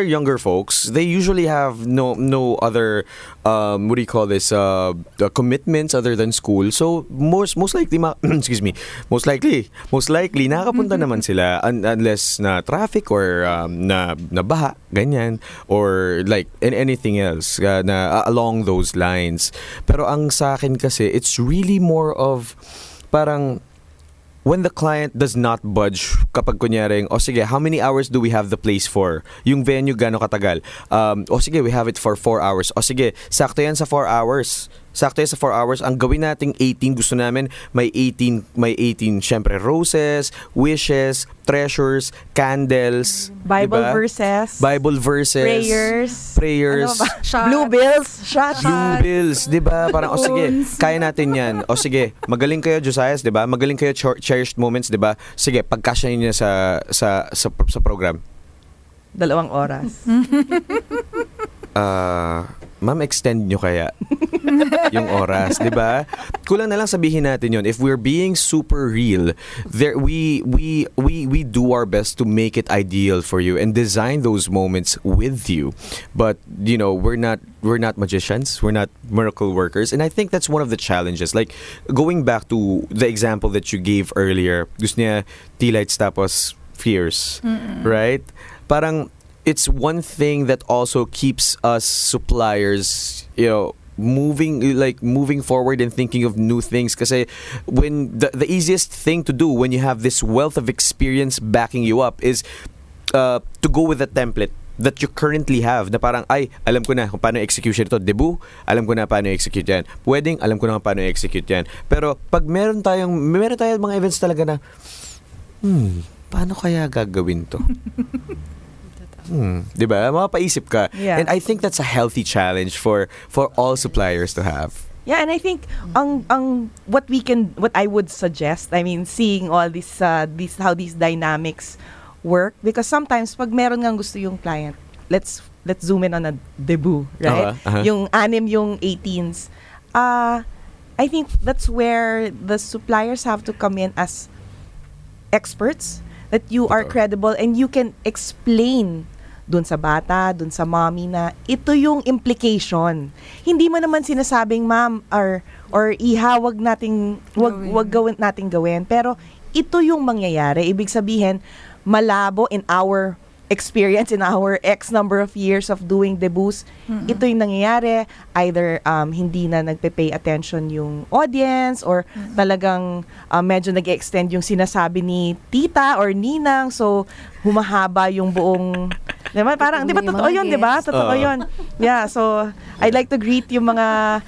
Speaker 2: younger folks, they usually have no other what do you call this commitments other than school. So most likely most likely nakakapunta naman sila unless na traffic or na baha ganyan, or like anything else na along those lines. Pero ang sa akin kasi, it's really more of parang when the client does not budge, kapag kunyaring, sige, how many hours do we have the place for? Yung venue, gano'ng katagal? Sige, we have it for 4 hours. Sige, sakto yan sa 4 hours. Ang gawin nating 18, gusto namin may 18, syempre, roses, wishes, treasures, candles,
Speaker 3: Bible
Speaker 2: diba?
Speaker 3: verses,
Speaker 2: prayers,
Speaker 3: blue bills, shots,
Speaker 2: blue bills, diba? Parang, sige, kaya natin yan. Sige, magaling kayo, Josias, diba? Magaling kayo, cherished moments, diba? Sige, pagkasya niyo sa program.
Speaker 3: 2 oras.
Speaker 2: ma'am, extend nyo kaya yung oras, 'di ba? Kulang na lang sabihin natin yon. If we're being super real, there we do our best to make it ideal for you and design those moments with you. But we're not magicians, we're not miracle workers, and I think that's one of the challenges. Like going back to the example that you gave earlier, gusto niya tea lights tapos fierce, right? Parang it's one thing that also keeps us suppliers, moving forward and thinking of new things. Kasi when the easiest thing to do when you have this wealth of experience backing you up is to go with a template that you currently have, na parang, ay, alam ko na kung paano execution ito. Debut, alam ko na paano execute yan. Wedding, alam ko na kung paano execute yan. Pero pag meron tayong mga events talaga na, paano kaya gagawin to? Diba? Mapapaisip ka.
Speaker 3: Yeah.
Speaker 2: And I think that's a healthy challenge for all suppliers to have.
Speaker 3: Yeah, and I think what I would suggest, I mean, seeing all this how these dynamics work, because sometimes pag meron ngang gusto yung client, let's zoom in on a debut, right? Yung 6 yung 18s. I think that's where the suppliers have to come in as experts, that you are credible and you can explain dun sa bata, dun sa mommy na ito yung implication. Hindi mo naman sinasabing, ma'am or iha, wag gawin nating gawin, pero ito yung mangyayari. Ibig sabihin, malabo in our experience, in our X number of years of doing debuts, ito yung nangyayari. Either hindi na nagpe-pay attention yung audience, or talagang medyo nag-extend yung sinasabi ni tita or ninang, so humahaba yung buong, diba? Parang, di ba totoo yun, di ba? Totoo yun. Yeah, so I'd like to greet yung mga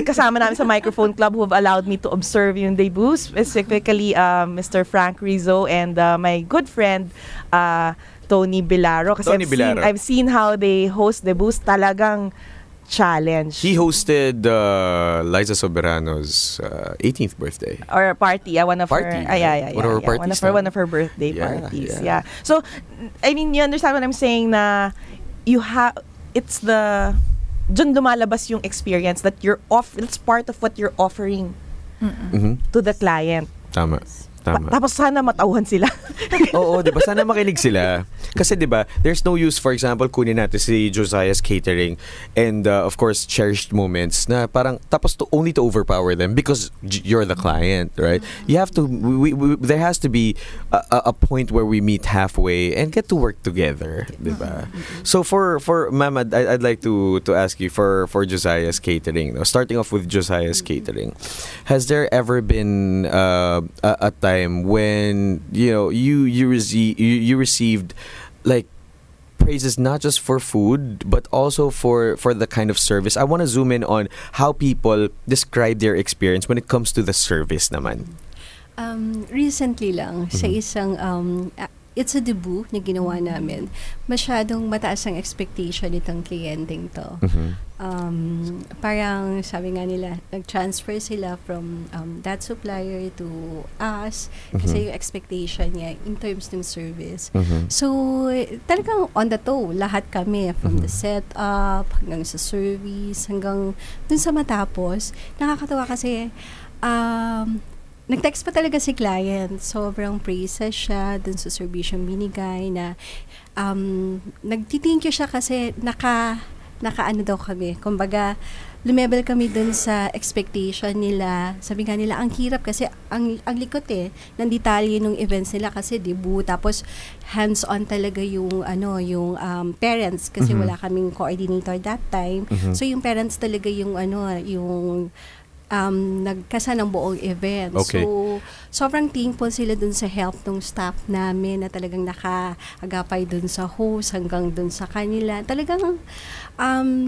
Speaker 3: kasama namin sa Microphone Club who have allowed me to observe yung debuts, specifically Mr. Frank Rizzo and my good friend Tony Bilaro. Kasi I've seen how they host debuts. Talagang challenge.
Speaker 2: He hosted Liza Soberano's 18th birthday.
Speaker 3: Or party. One of her parties. One of her birthday parties. Yeah. So, I mean, you understand what I'm saying, na it's dun lumalabas yung experience that that's part of what you're offering to the client.
Speaker 2: Tama.
Speaker 3: Tapos sana matauhan sila.
Speaker 2: Oo, diba? Sana makinig sila. Kasi diba, there's no use, for example, kunin natin si Josiah's Catering and of course, cherished moments na parang tapos only to overpower them because you're the client, right? You have to, there has to be a point where we meet halfway and get to work together, diba? So for Ma'am, I'd like to ask you for Josiah's Catering, starting off with Josiah's Catering, has there ever been a time when you received like praises not just for food but also for the kind of service? I want to zoom in on how people describe their experience when it comes to the service naman.
Speaker 5: Recently lang sa isang it's a debut na ginawa namin. Masyadong mataas ang expectation nitong kliyenteng to. Parang sabi nga nila, nag-transfer sila from that supplier to us kasi yung expectation niya in terms ng service. So, talagang on the toe, lahat kami from the setup, hanggang sa service, hanggang dun sa matapos. Nakakatawa kasi nag-text pa talaga si client. Sobrang praises siya dun sa serbisyong binigay na nagti-thank you siya kasi naka-ano daw kami. Kumbaga, lumebel kami dun sa expectation nila. Sabi nga nila, ang hirap kasi ang likot ng detalye ng events nila kasi debut. Tapos, hands-on talaga yung parents kasi wala kaming coordinator that time. So, yung parents talaga yung nagkasa ng buong event. Okay. So, sobrang thankful sila dun sa help ng staff namin na talagang nakaagapay dun sa host hanggang dun sa kanila. Talagang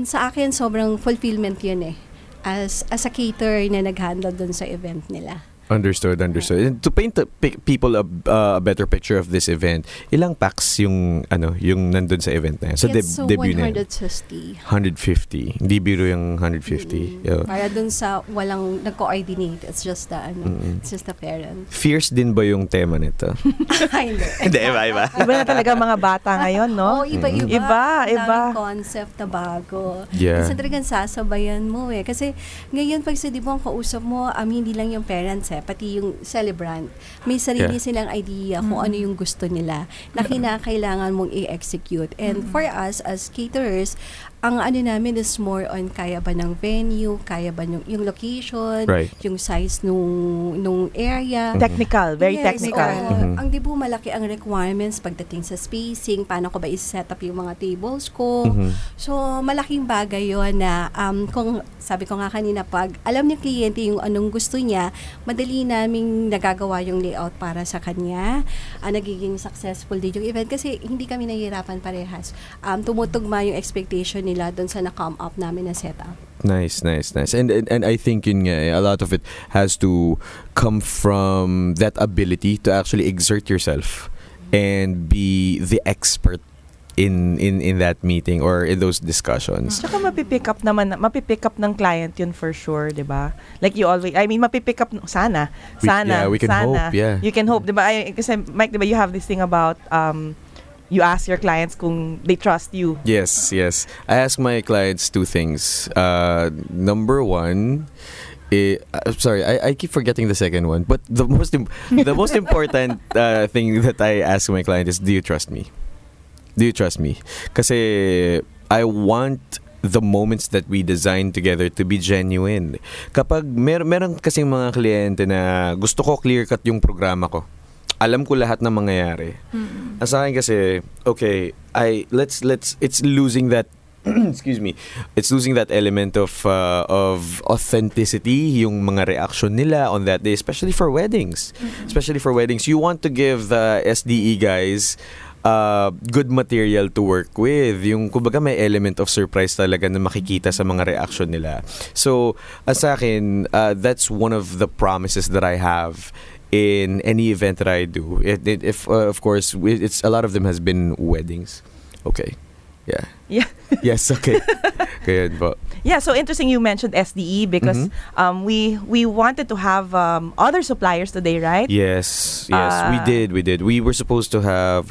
Speaker 5: sa akin, sobrang fulfillment yun as a caterer na nag-handle dun sa event nila.
Speaker 11: Understood. And to paint people a better picture of this event, ilang packs yung nandun sa event na yan? Sa debut na yan?
Speaker 5: 150.
Speaker 11: 150. Hindi biro yung 150. Yeah.
Speaker 5: Para dun sa walang nag-coordinate. It's just the parents.
Speaker 11: Fierce din ba yung tema nito?
Speaker 5: Hindi.
Speaker 11: Hindi, iba.
Speaker 3: Iba na talaga mga bata ngayon, no?
Speaker 5: Iba.
Speaker 3: Iba.
Speaker 5: Concept na bago.
Speaker 11: Yeah.
Speaker 5: Kasi talagang sasabayan mo eh. Kasi ngayon pag di ba ang kausap mo, hindi lang yung parents pati yung celebrant. May sarili silang idea kung ano yung gusto nila na kinakailangan mong i-execute. And for us as caterers, ang namin is more on kaya ba ng venue, kaya ba yung location, yung size nung area.
Speaker 3: Technical, very technical.
Speaker 5: Ang di po malaki ang requirements pagdating sa spacing, paano ko ba i-set up yung mga tables ko. So, malaking bagay yon na kung sabi ko nga kanina, pag alam ng kliyente yung anong gusto niya, madali naming nagagawa yung layout para sa kanya. Nagiging successful din yung event kasi hindi kami nahihirapan parehas. Tumutugma yung expectation nila doon sa na-come up namin na setup.
Speaker 11: Nice. And I think yun nga, a lot of it has to come from that ability to actually exert yourself and be the expert in that meeting or in those discussions.
Speaker 3: Tsaka mapipick up ng client yun for sure, di ba? Like you always, mapipick up, sana.
Speaker 11: We can hope, yeah.
Speaker 3: You can hope, di ba? Kasi Mike, di ba, you have this thing about, you ask your clients kung they trust you.
Speaker 11: Yes. I ask my clients two things. Number one, sorry, I keep forgetting the second one. But the most important thing that I ask my client is, do you trust me? Do you trust me? Kasi I want the moments that we design together to be genuine. Kapag meron kasing mga kliyente na gusto ko clear-cut yung programa ko, alam ko lahat ng mangyayari. Sa akin kasi, okay, it's losing that excuse me, it's losing that element of authenticity, yung mga reaction nila on that day, especially for weddings. You want to give the SDE guys good material to work with. Yung kumbaga may element of surprise talaga na makikita sa mga reaction nila. So, sa akin, that's one of the promises that I have in any event that I do. If of course, it's a lot of them has been weddings. Okay. Yeah. Yes, okay. Kaya po.
Speaker 3: Yeah, so interesting you mentioned SDE because we wanted to have other suppliers today, right?
Speaker 11: Yes, we did. We were supposed to have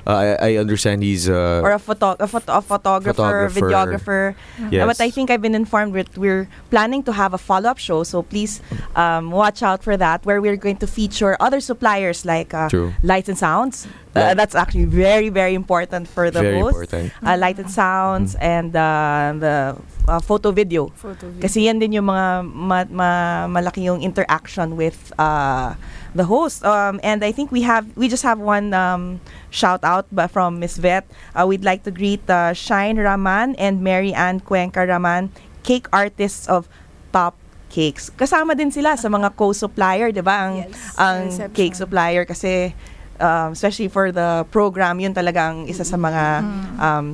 Speaker 11: I understand he's
Speaker 3: or a photographer, videographer.
Speaker 11: Yes.
Speaker 3: But I think I've been informed we're planning to have a follow-up show, so please watch out for that, where we're going to feature other suppliers like Lights and Sounds. That's actually very, very important for the host. Light and Sounds and the photo video. Kasi yan din yung mga malaki yung interaction with the host. And I think we just have one shout out from Miss Vet. We'd like to greet Shine Raman and Mary Ann Cuenca Raman, cake artists of Top Cakes. Kasama din sila sa mga co-supplier, 'di ba? Ang cake supplier kasi especially for the program, yun talagang isa sa mga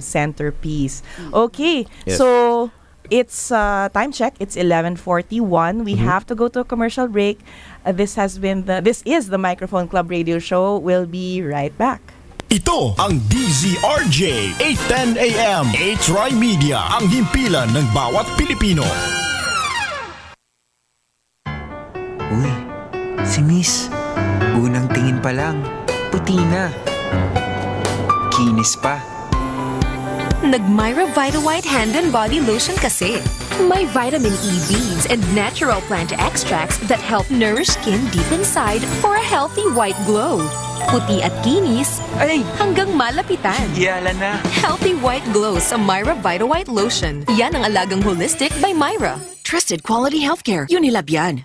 Speaker 3: centerpiece. Okay, so it's time check. It's 11:41. We have to go to a commercial break. This is the Microphone Club Radio Show. We'll be right back.
Speaker 6: Ito ang DZRJ 810 AM. A-Try Media, ang himpilan ng bawat Pilipino.
Speaker 12: Uy, si Miss. Unang tingin pa lang, puti na. Kinis pa.
Speaker 7: Nag-Myra Vita-White Hand and Body Lotion kasi. May vitamin E beads and natural plant extracts that help nourish skin deep inside for a healthy white glow. Puti at kinis, hanggang malapitan.
Speaker 12: Yala na.
Speaker 7: Healthy white glow sa Myra Vita-White Lotion. Yan ang alagang holistic by Myra.
Speaker 10: Trusted quality healthcare. Unilab yan.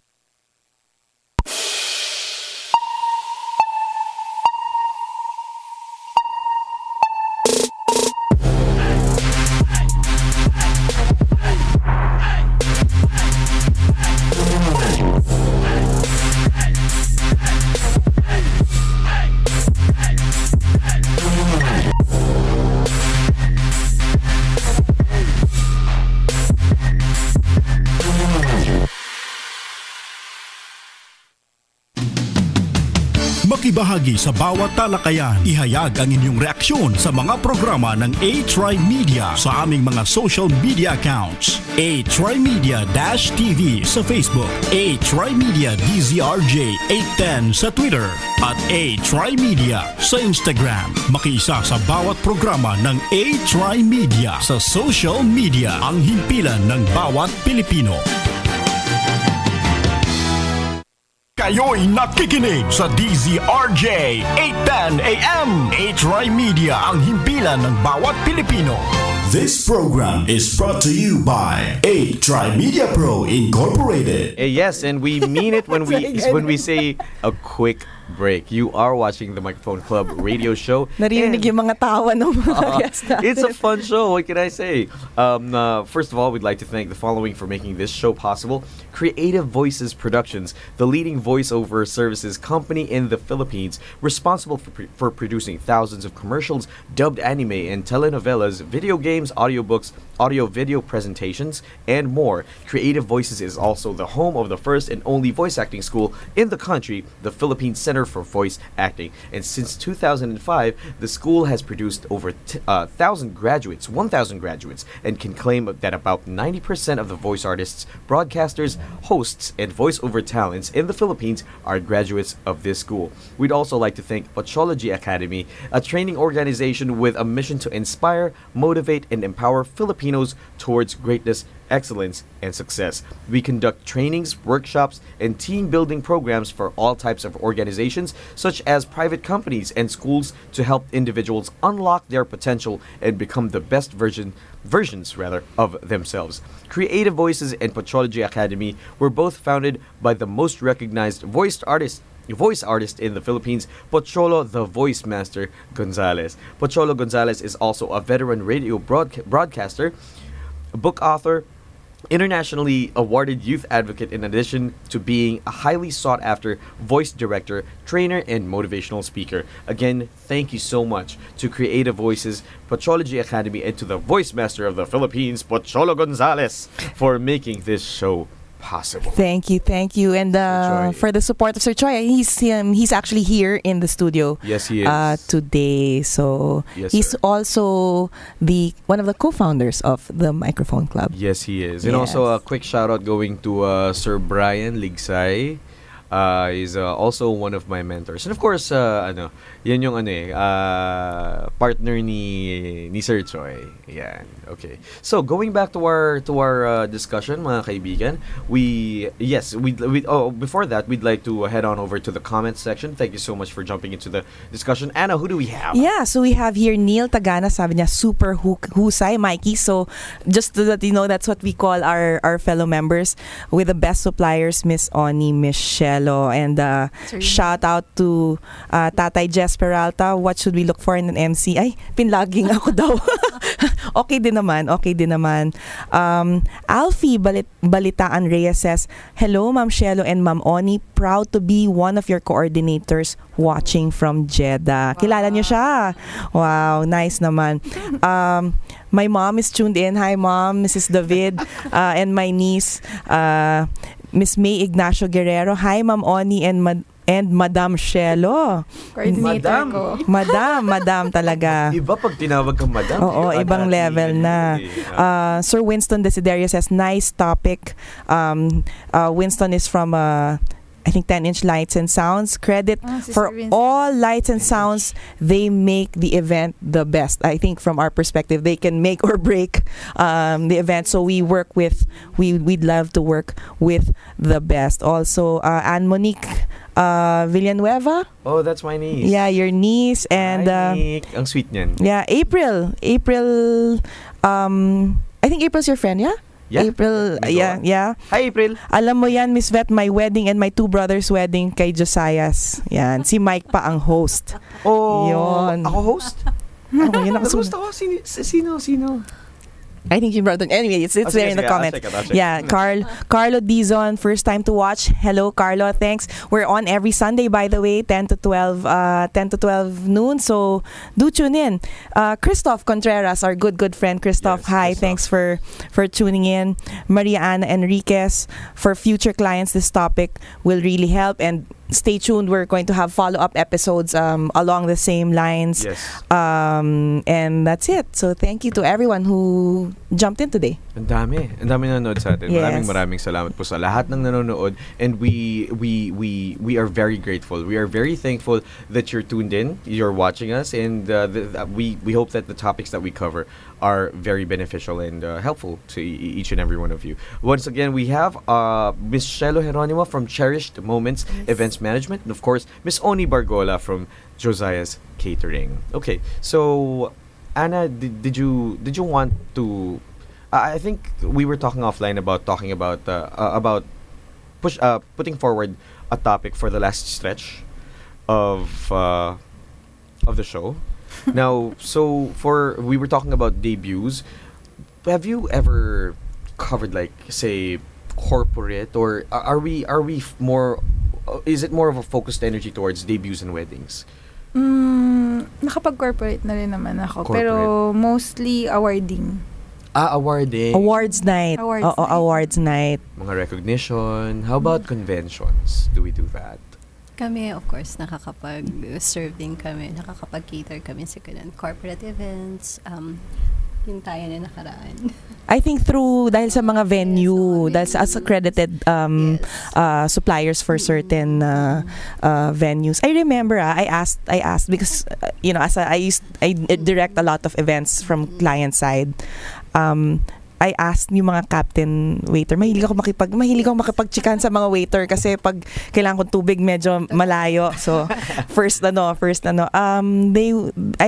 Speaker 6: Makibahagi sa bawat talakayan. Ihayag ang inyong reaksyon sa mga programa ng A-Try Media sa aming mga social media accounts. A-Try Media-TV sa Facebook, A-Try Media DZRJ 810 sa Twitter, at A-Try Media sa Instagram. Makiisa sa bawat programa ng A-Try Media sa social media, ang himpilan ng bawat Pilipino. Kayo'y nakikinig sa DZRJ 810 AM. A-Try Media, ang himpilan ng bawat Pilipino.
Speaker 9: This program is brought to you by A-Try Media Pro Incorporated.
Speaker 2: Yes, and we mean it when we say a quick break. You are watching the Microphone Club radio show.
Speaker 3: Narinig yung mga tawa ng mga guests natin.
Speaker 2: It's a fun show. What can I say? First of all, we'd like to thank the following for making this show possible. Creative Voices Productions, the leading voiceover services company in the Philippines, responsible for producing thousands of commercials, dubbed anime and telenovelas, video games, audiobooks, audio-video presentations, and more. Creative Voices is also the home of the first and only voice acting school in the country, the Philippine Center for Voice Acting. And since 2005, the school has produced over 1,000 graduates, and can claim that about 90% of the voice artists, broadcasters, hosts, and voiceover talents in the Philippines are graduates of this school. We'd also like to thank Pochology Academy, a training organization with a mission to inspire, motivate, and empower Filipinos towards greatness, excellence, and success. We conduct trainings, workshops, and team building programs for all types of organizations, such as private companies and schools, to help individuals unlock their potential and become the best versions of themselves. Creative Voices and Pochology Academy were both founded by the most recognized voice artist in the Philippines, Pocholo the Voice Master Gonzales. Pocholo Gonzales is also a veteran radio broadcaster, book author, internationally awarded youth advocate, in addition to being a highly sought after voice director, trainer, and motivational speaker. Again, thank you so much to Creative Voices, Pochology Academy, and to the Voice Master of the Philippines, Pocholo Gonzales, for making this show possible.
Speaker 3: Thank you, and for the support of Sir Choi. He's actually here in the studio.
Speaker 2: Yes, he is
Speaker 3: today. So
Speaker 2: yes,
Speaker 3: he's
Speaker 2: sir.
Speaker 3: Also one of the co-founders of the Microphone Club.
Speaker 2: Yes, he is.
Speaker 3: Yes.
Speaker 2: And also a quick shout out going to Sir Brian Ligsay. He's also one of my mentors. And of course, yan yung partner ni Sir Choi. Yeah. Okay. So going back to our discussion, mga kaibigan, before that, we'd like to head on over to the comments section. Thank you so much for jumping into the discussion. Anna, who do we have?
Speaker 3: Yeah, so we have here Neil Tagana, sabi niya super husay, Mikey. So just so that you know, that's what we call our fellow members, with the best suppliers, Miss Oni, Miss Shelo, and shout out to Tatay Jess Peralta. What should we look for in an MC? Ay, pinlaging ako daw. Okay din naman. Alfie Balitaan Reyes says, hello, Ma'am Shelo and Ma'am Oni. Proud to be one of your coordinators watching from Jeddah. Kilala niyo siya? Wow, nice naman. My mom is tuned in. Hi, Mom, Mrs. David, and my niece, Miss May Ignacio Guerrero. Hi, Ma'am Oni and Madam Shelo.
Speaker 4: Coordinator ko.
Speaker 3: Madam talaga.
Speaker 2: Iba pag tinawag kang Madam.
Speaker 3: Oo, ibang level na. Sir Winston Desiderio says, nice topic. Winston is from I think 10-inch Lights and Sounds. Credit for all lights and sounds. They make the event the best. I think from our perspective, they can make or break the event. So we'd love to work with the best. Also, Anne Monique Villanueva.
Speaker 2: Oh, that's my niece.
Speaker 3: Yeah, your niece. And
Speaker 2: Nick. Ang sweet niyan.
Speaker 3: Yeah, April, I think April's your friend, yeah?
Speaker 2: Yeah.
Speaker 3: April, yeah.
Speaker 2: Hi, April.
Speaker 3: Alam mo yan, Miss Vet, my wedding and my two brothers' wedding kay Josiah's. Yan, si Mike pa ang host.
Speaker 2: Oh,
Speaker 3: yun.
Speaker 2: Ako host?
Speaker 3: Yun ang
Speaker 2: host ako? Sino?
Speaker 3: I think you brought it. Anyway, it's there in the comment.
Speaker 2: I'll check.
Speaker 3: Yeah, Carlo Dizon, first time to watch. Hello, Carlo. Thanks. We're on every Sunday, by the way, 10 to 12 noon. So do tune in. Christoph Contreras, our good friend Christoph.
Speaker 2: Yes,
Speaker 3: hi,
Speaker 2: Christoph.
Speaker 3: thanks for tuning in. Maria Ana Enriquez, for future clients, this topic will really help. And stay tuned. We're going to have follow-up episodes along the same lines.
Speaker 2: Yes.
Speaker 3: And that's it. So thank you to everyone who jumped in today.
Speaker 2: Ang dami nanonood sa atin.
Speaker 3: Yes.
Speaker 2: Maraming salamat po sa lahat ng nanonood, and we are very grateful. We are very thankful that you're tuned in, you're watching us, and we hope that the topics that we cover are very beneficial and helpful to each and every one of you. Once again, we have Miss Shelo Geronimo from Cherished Moments Events Management, and of course Miss Oni Bargola from Josiah's Catering. Okay, so Anna, did you want to? I think we were talking offline about putting forward a topic for the last stretch of the show. Now, so we were talking about debuts. Have you ever covered, like, say, corporate, or are we more? Is it more of a focused energy towards debuts and weddings?
Speaker 4: Nakapag-corporate na rin naman ako.
Speaker 2: Corporate.
Speaker 4: Pero mostly awarding.
Speaker 2: Awarding.
Speaker 3: Awards night. Awards night.
Speaker 2: Mga recognition. How about conventions? Do we do that?
Speaker 5: Kami, of course, nakakapag-serve din kami, nakakapag-cater kami sa ganun. Corporate events, yung tayo na nakaraan.
Speaker 3: I think dahil sa mga venue, dahil sa as accredited suppliers for certain venues. I remember I asked because as I direct a lot of events from client side. I asked yung mga captain waiter, mahilig ako makipagchikan sa mga waiter kasi pag kailangan kong tubig medyo malayo. So first I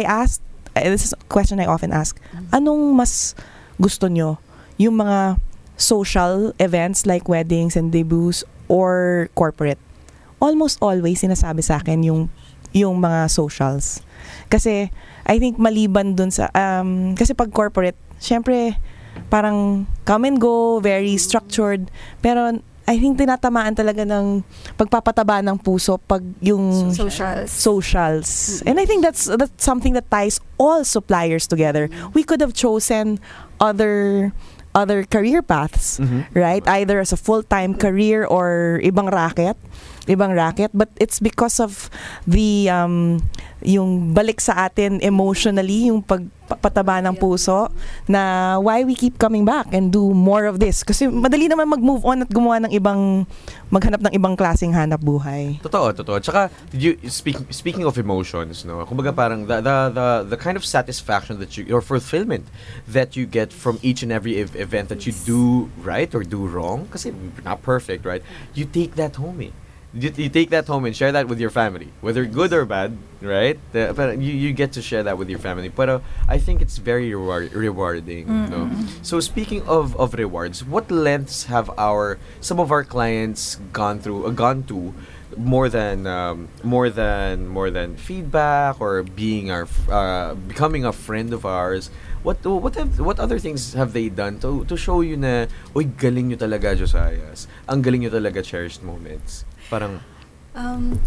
Speaker 3: asked, this is a question I often ask, anong mas gusto nyo? Yung mga social events like weddings and debuts or corporate? Almost always sinasabi sa akin yung mga socials. Kasi I think maliban dun sa kasi pag corporate, syempre parang come and go, very structured, pero I think tinatamaan talaga ng pagpapataba ng puso pag yung socials. And I think that's something that ties all suppliers together. We could have chosen other career paths, right? Either as a full-time career or ibang racket, but it's because of the yung balik sa atin emotionally, yung pagpataba ng puso, na why we keep coming back and do more of this. Kasi madali naman mag-move on at gumawa ng maghanap ng ibang klaseng hanap buhay.
Speaker 2: Totoo. Tsaka, speaking of emotions, no, kumbaga parang the kind of satisfaction that or fulfillment that you get from each and every event that you do right or do wrong, kasi not perfect, right? You take that home, You take that home and share that with your family, whether good or bad, right? But you get to share that with your family. But I think it's very rewarding. No? So speaking of rewards, what lengths have some of our clients gone to more than feedback or becoming a friend of ours? What other things have they done to show you na, oy, galing nyo talaga, Josiah's. Ang galing nyo talaga, Cherished Moments. Parang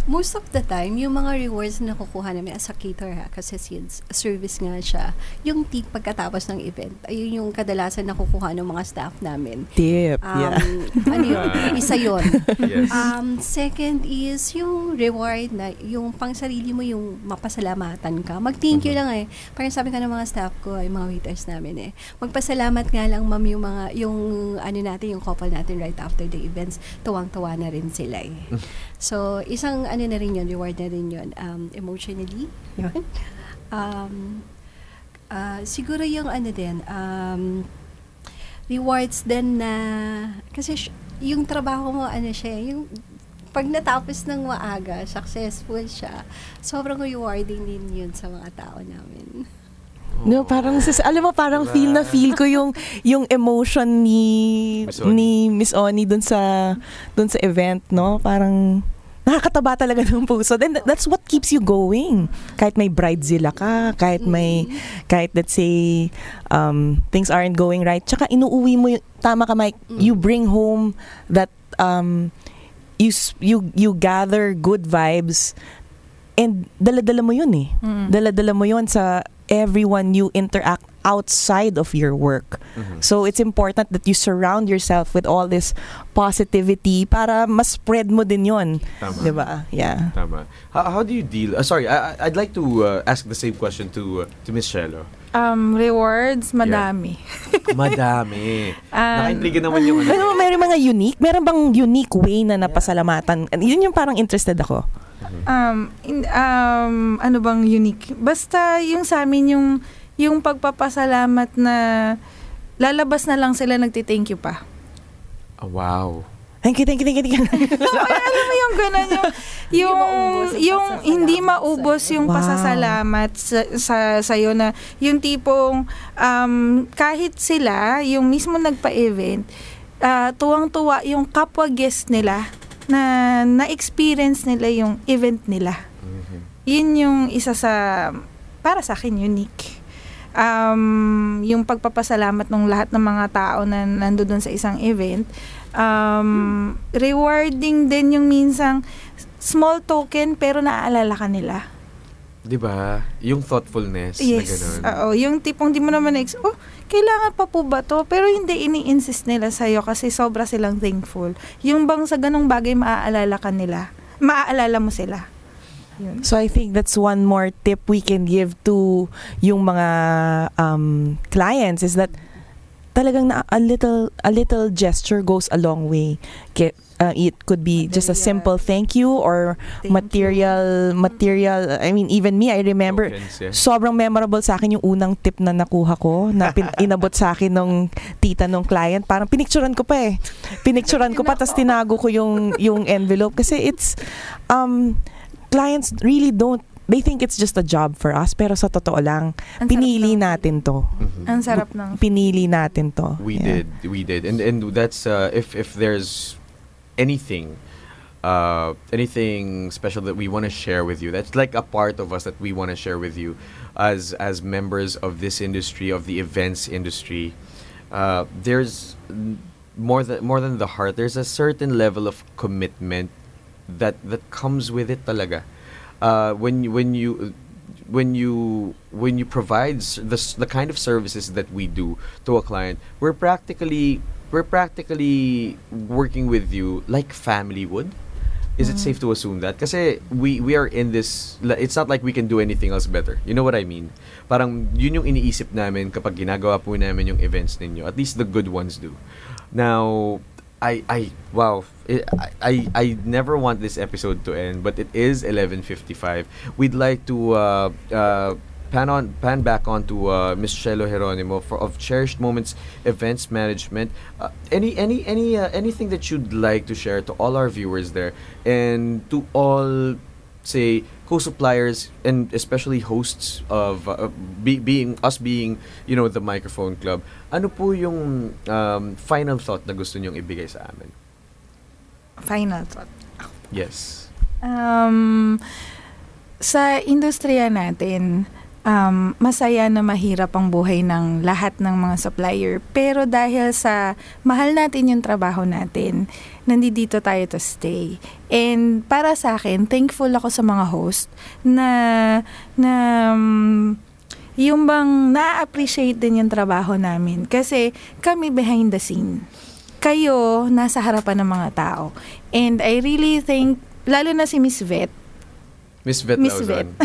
Speaker 5: most of the time, yung mga rewards na nakukuha namin as a caterer, kasi service nga siya, yung tip pagkatapos ng event, ayun yung kadalasan nakukuha ng mga staff namin.
Speaker 3: Tip,
Speaker 5: Ano yun? Isa yun.
Speaker 2: Yes.
Speaker 5: Second is yung reward na, yung pang sarili mo, yung mapasalamatan ka. Mag-thank you lang Parang sabi ka ng mga staff ko, yung mga waiters namin magpasalamat nga lang, ma'am, yung couple natin right after the events, tuwang-tuwa na rin sila So, isang na rin yun, reward na rin yun, emotionally, yun. Siguro yung rewards din na, kasi yung trabaho mo, yung pag natapos ng maaga, successful siya, sobrang rewarding din yun sa mga tao namin.
Speaker 3: No, parang alam mo, parang feel ko yung emotion ni Miss Oni dun sa event, no? Parang nakakataba talaga ng puso. Then that's what keeps you going. Kahit may bridezilla ka, kahit let's say things aren't going right. Tsaka inuuwi mo tama ka, Mike. You bring home that you gather good vibes, and dala-dala mo yun Dala-dala mo yun sa everyone you interact outside of your work. So it's important that you surround yourself with all this positivity para mas spread mo din yon. Diba? Yeah.
Speaker 2: Tama. How do you deal? Sorry, I'd like to ask the same question to Miss Shelo.
Speaker 4: Rewards, madami.
Speaker 2: Madami. Nakaintriga naman yung ano.
Speaker 3: Meron mga unique? Meron bang unique way na napasalamatan? Yun yung parang interested ako.
Speaker 4: Ano bang unique? Basta yung sa amin yung pagpapasalamat na lalabas na lang sila nagti-thank you pa.
Speaker 2: Oh, wow.
Speaker 3: Thank you.
Speaker 4: Alam mo yung gano'n, yung hindi maubos yung pasasalamat sa'yo na yung tipong kahit sila, yung mismo nagpa-event, tuwang-tuwa yung kapwa guest nila na na-experience nila yung event nila. Yun yung isa sa, para sa akin, unique. Yung pagpapasalamat ng lahat ng mga tao na nandoon sa isang event. Rewarding din yung minsang small token pero naaalala ka nila.
Speaker 2: Diba? Yung thoughtfulness
Speaker 4: yes.
Speaker 2: Na gano'n.
Speaker 4: Oo, yung tipong di mo naman kailangan pa po ba to? Pero hindi ini-insist nila sa'yo kasi sobra silang thankful. Yung bang sa ganong bagay maaalala mo sila. Yun.
Speaker 3: So I think that's one more tip we can give to yung mga clients is that talagang a little gesture goes a long way. It could be just a simple thank you or material. I mean, even me, I remember sobrang memorable sa akin yung unang tip na nakuha ko na inabot sa akin nung tita nung client. Parang pinicturean ko pa tapos tinago ko yung envelope kasi it's clients really don't, they think it's just a job for us, pero sa totoo lang, pinili natin to.
Speaker 4: Ang sarap ng
Speaker 3: pinili natin to.
Speaker 2: We did. And that's, if there's anything special that we want to share with you, that's like a part of us that we want to share with you as members of this industry, of the events industry. There's more than the heart, there's a certain level of commitment that comes with it talaga. When you provide the kind of services that we do to a client, we're practically working with you like family would. Is it safe to assume that? Kasi we are in this, it's not like we can do anything else better. You know what I mean? Parang yun yung iniisip namin kapag ginagawa po namin yung events ninyo. At least the good ones do. Now, I never want this episode to end, but it is 11:55. We'd like to pan back onto Ms. Shelo Geronimo of Cherished Moments Events Management. Anything that you'd like to share to all our viewers there and to all, say, co-suppliers and especially hosts of being the Microphone Club. Ano po yung final thought na gusto niyong ibigay sa amin?
Speaker 4: Final thought?
Speaker 2: Yes.
Speaker 4: Sa industriya natin, masaya na mahirap ang buhay ng lahat ng mga supplier. Pero dahil sa mahal natin yung trabaho natin, nandito tayo to stay. And para sa akin, thankful ako sa mga host na yung bang na-appreciate din yung trabaho namin. Kasi kami behind the scene. Kayo, nasa harapan ng mga tao. And I really think, lalo na si Miss Vet.
Speaker 2: Miss Vet Lauzon.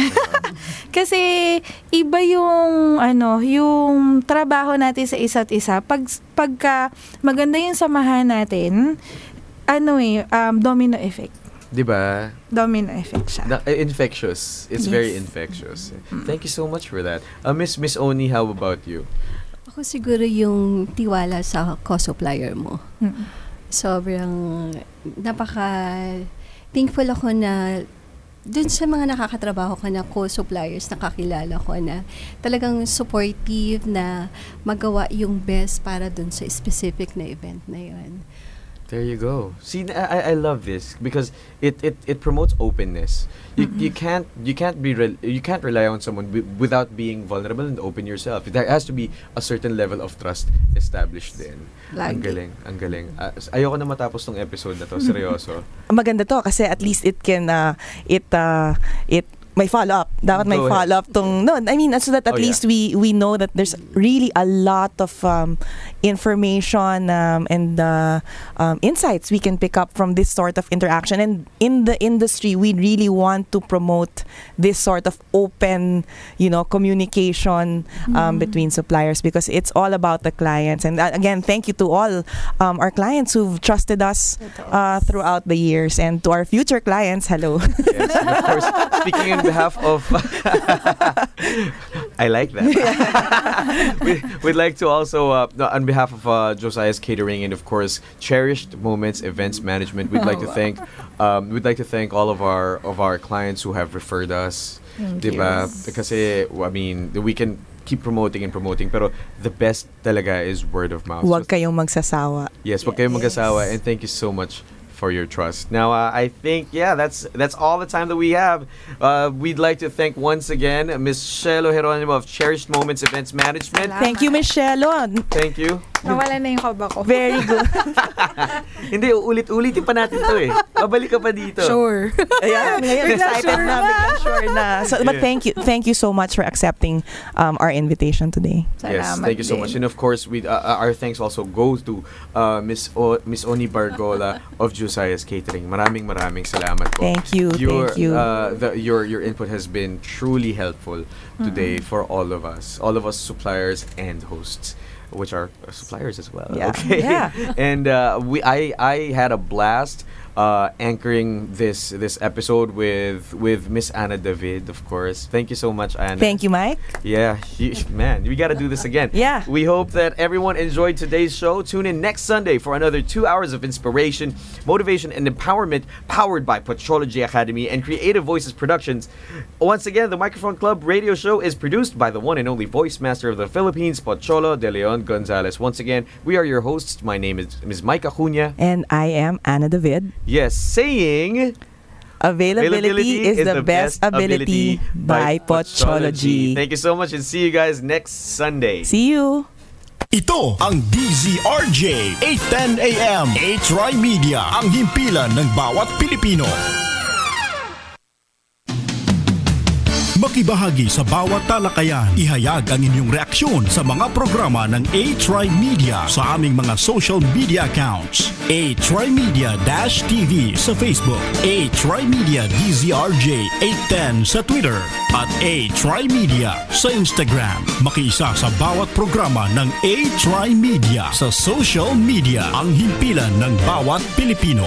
Speaker 4: Kasi iba yung yung trabaho natin sa isa't isa. Pagka maganda yung samahan natin, domino effect.
Speaker 2: Diba?
Speaker 4: Domino effect siya.
Speaker 2: Infectious. It's very infectious. Thank you so much for that. Miss Oni, how about you?
Speaker 5: Ako siguro yung tiwala sa co-supplier mo. Sobrang thankful ako na dun sa mga nakakatrabaho ko na co-suppliers, nakakilala ko na talagang supportive na magawa yung best para dun sa specific na event na yun.
Speaker 2: There you go. See, I love this because it promotes openness. You can't rely on someone without being vulnerable and open yourself. There has to be a certain level of trust established then. Ang galing. Ayoko na matapos tong episode na to, seryoso.
Speaker 3: Maganda to kasi at least it can may follow-up. Dapat may
Speaker 2: Go ahead.
Speaker 3: follow-up tong... No, I mean, so that at least we know that there's really a lot of information and insights we can pick up from this sort of interaction. And in the industry, we really want to promote this sort of open, communication between suppliers, because it's all about the clients. And again, thank you to all our clients who've trusted us throughout the years, and to our future clients, hello.
Speaker 2: Yes, and of course, speaking on behalf of... I like that. We'd like to also, on behalf of Josiah's Catering and of course Cherished Moments Events Management, we'd like to thank all of our clients who have referred us. Diba? Kasi, I mean, we can keep promoting, pero the best talaga is word of mouth.
Speaker 3: Huwag kayong magsasawa.
Speaker 2: Yes, huwag kayong magsasawa, and thank you so much for your trust. Now, I think, that's all the time that we have. We'd like to thank once again Ms. Shelo Geronimo of Cherished Moments Events Management.
Speaker 3: Thank you, Ms. Shelo.
Speaker 2: Thank you.
Speaker 4: Nawala na yung kaba ko.
Speaker 3: Very good.
Speaker 2: Hindi, ulit-ulitin pa natin to eh. Babalik ka pa dito.
Speaker 4: Sure.
Speaker 3: Ayan, ngayon excited na. Biglang sure na. So, but thank you so much for accepting our invitation today.
Speaker 2: Yes, thank you so much. And of course, our thanks also goes to Miss Oni Bargola of Josiah's Catering. Maraming salamat po.
Speaker 3: Thank you.
Speaker 2: Your input has been truly helpful today for all of us suppliers and hosts, which are suppliers as well.
Speaker 3: Yeah.
Speaker 2: Okay.
Speaker 3: Yeah.
Speaker 2: And I had a blast anchoring this episode with Miss Anna David, of course. Thank you so much, Anna.
Speaker 3: Thank you, Mike.
Speaker 2: Yeah, man, we got to do this again.
Speaker 3: Yeah.
Speaker 2: We hope that everyone enjoyed today's show. Tune in next Sunday for another 2 hours of inspiration, motivation, and empowerment, powered by Pochology Academy and Creative Voices Productions. Once again, the Microphone Club radio show is produced by the one and only voice master of the Philippines, Pocholo De Leon Gonzalez. Once again, we are your hosts. My name is Ms. Mike Acuña.
Speaker 3: And I am Anna David.
Speaker 2: Yes, saying...
Speaker 3: Availability is the best ability by Pochology.
Speaker 2: Thank you so much and see you guys next Sunday.
Speaker 3: See you!
Speaker 6: Ito ang DZRJ 8:10 AM. A-Try Media, ang himpilan ng bawat Pilipino. Makibahagi sa bawat talakayan. Ihayag ang inyong reaksyon sa mga programa ng A-Try Media sa aming mga social media accounts. A-Try Media-TV sa Facebook, A-Try Media DZRJ 810 sa Twitter, at A-Try Media sa Instagram. Makiisa sa bawat programa ng A-Try Media sa social media, ang himpilan ng bawat Pilipino.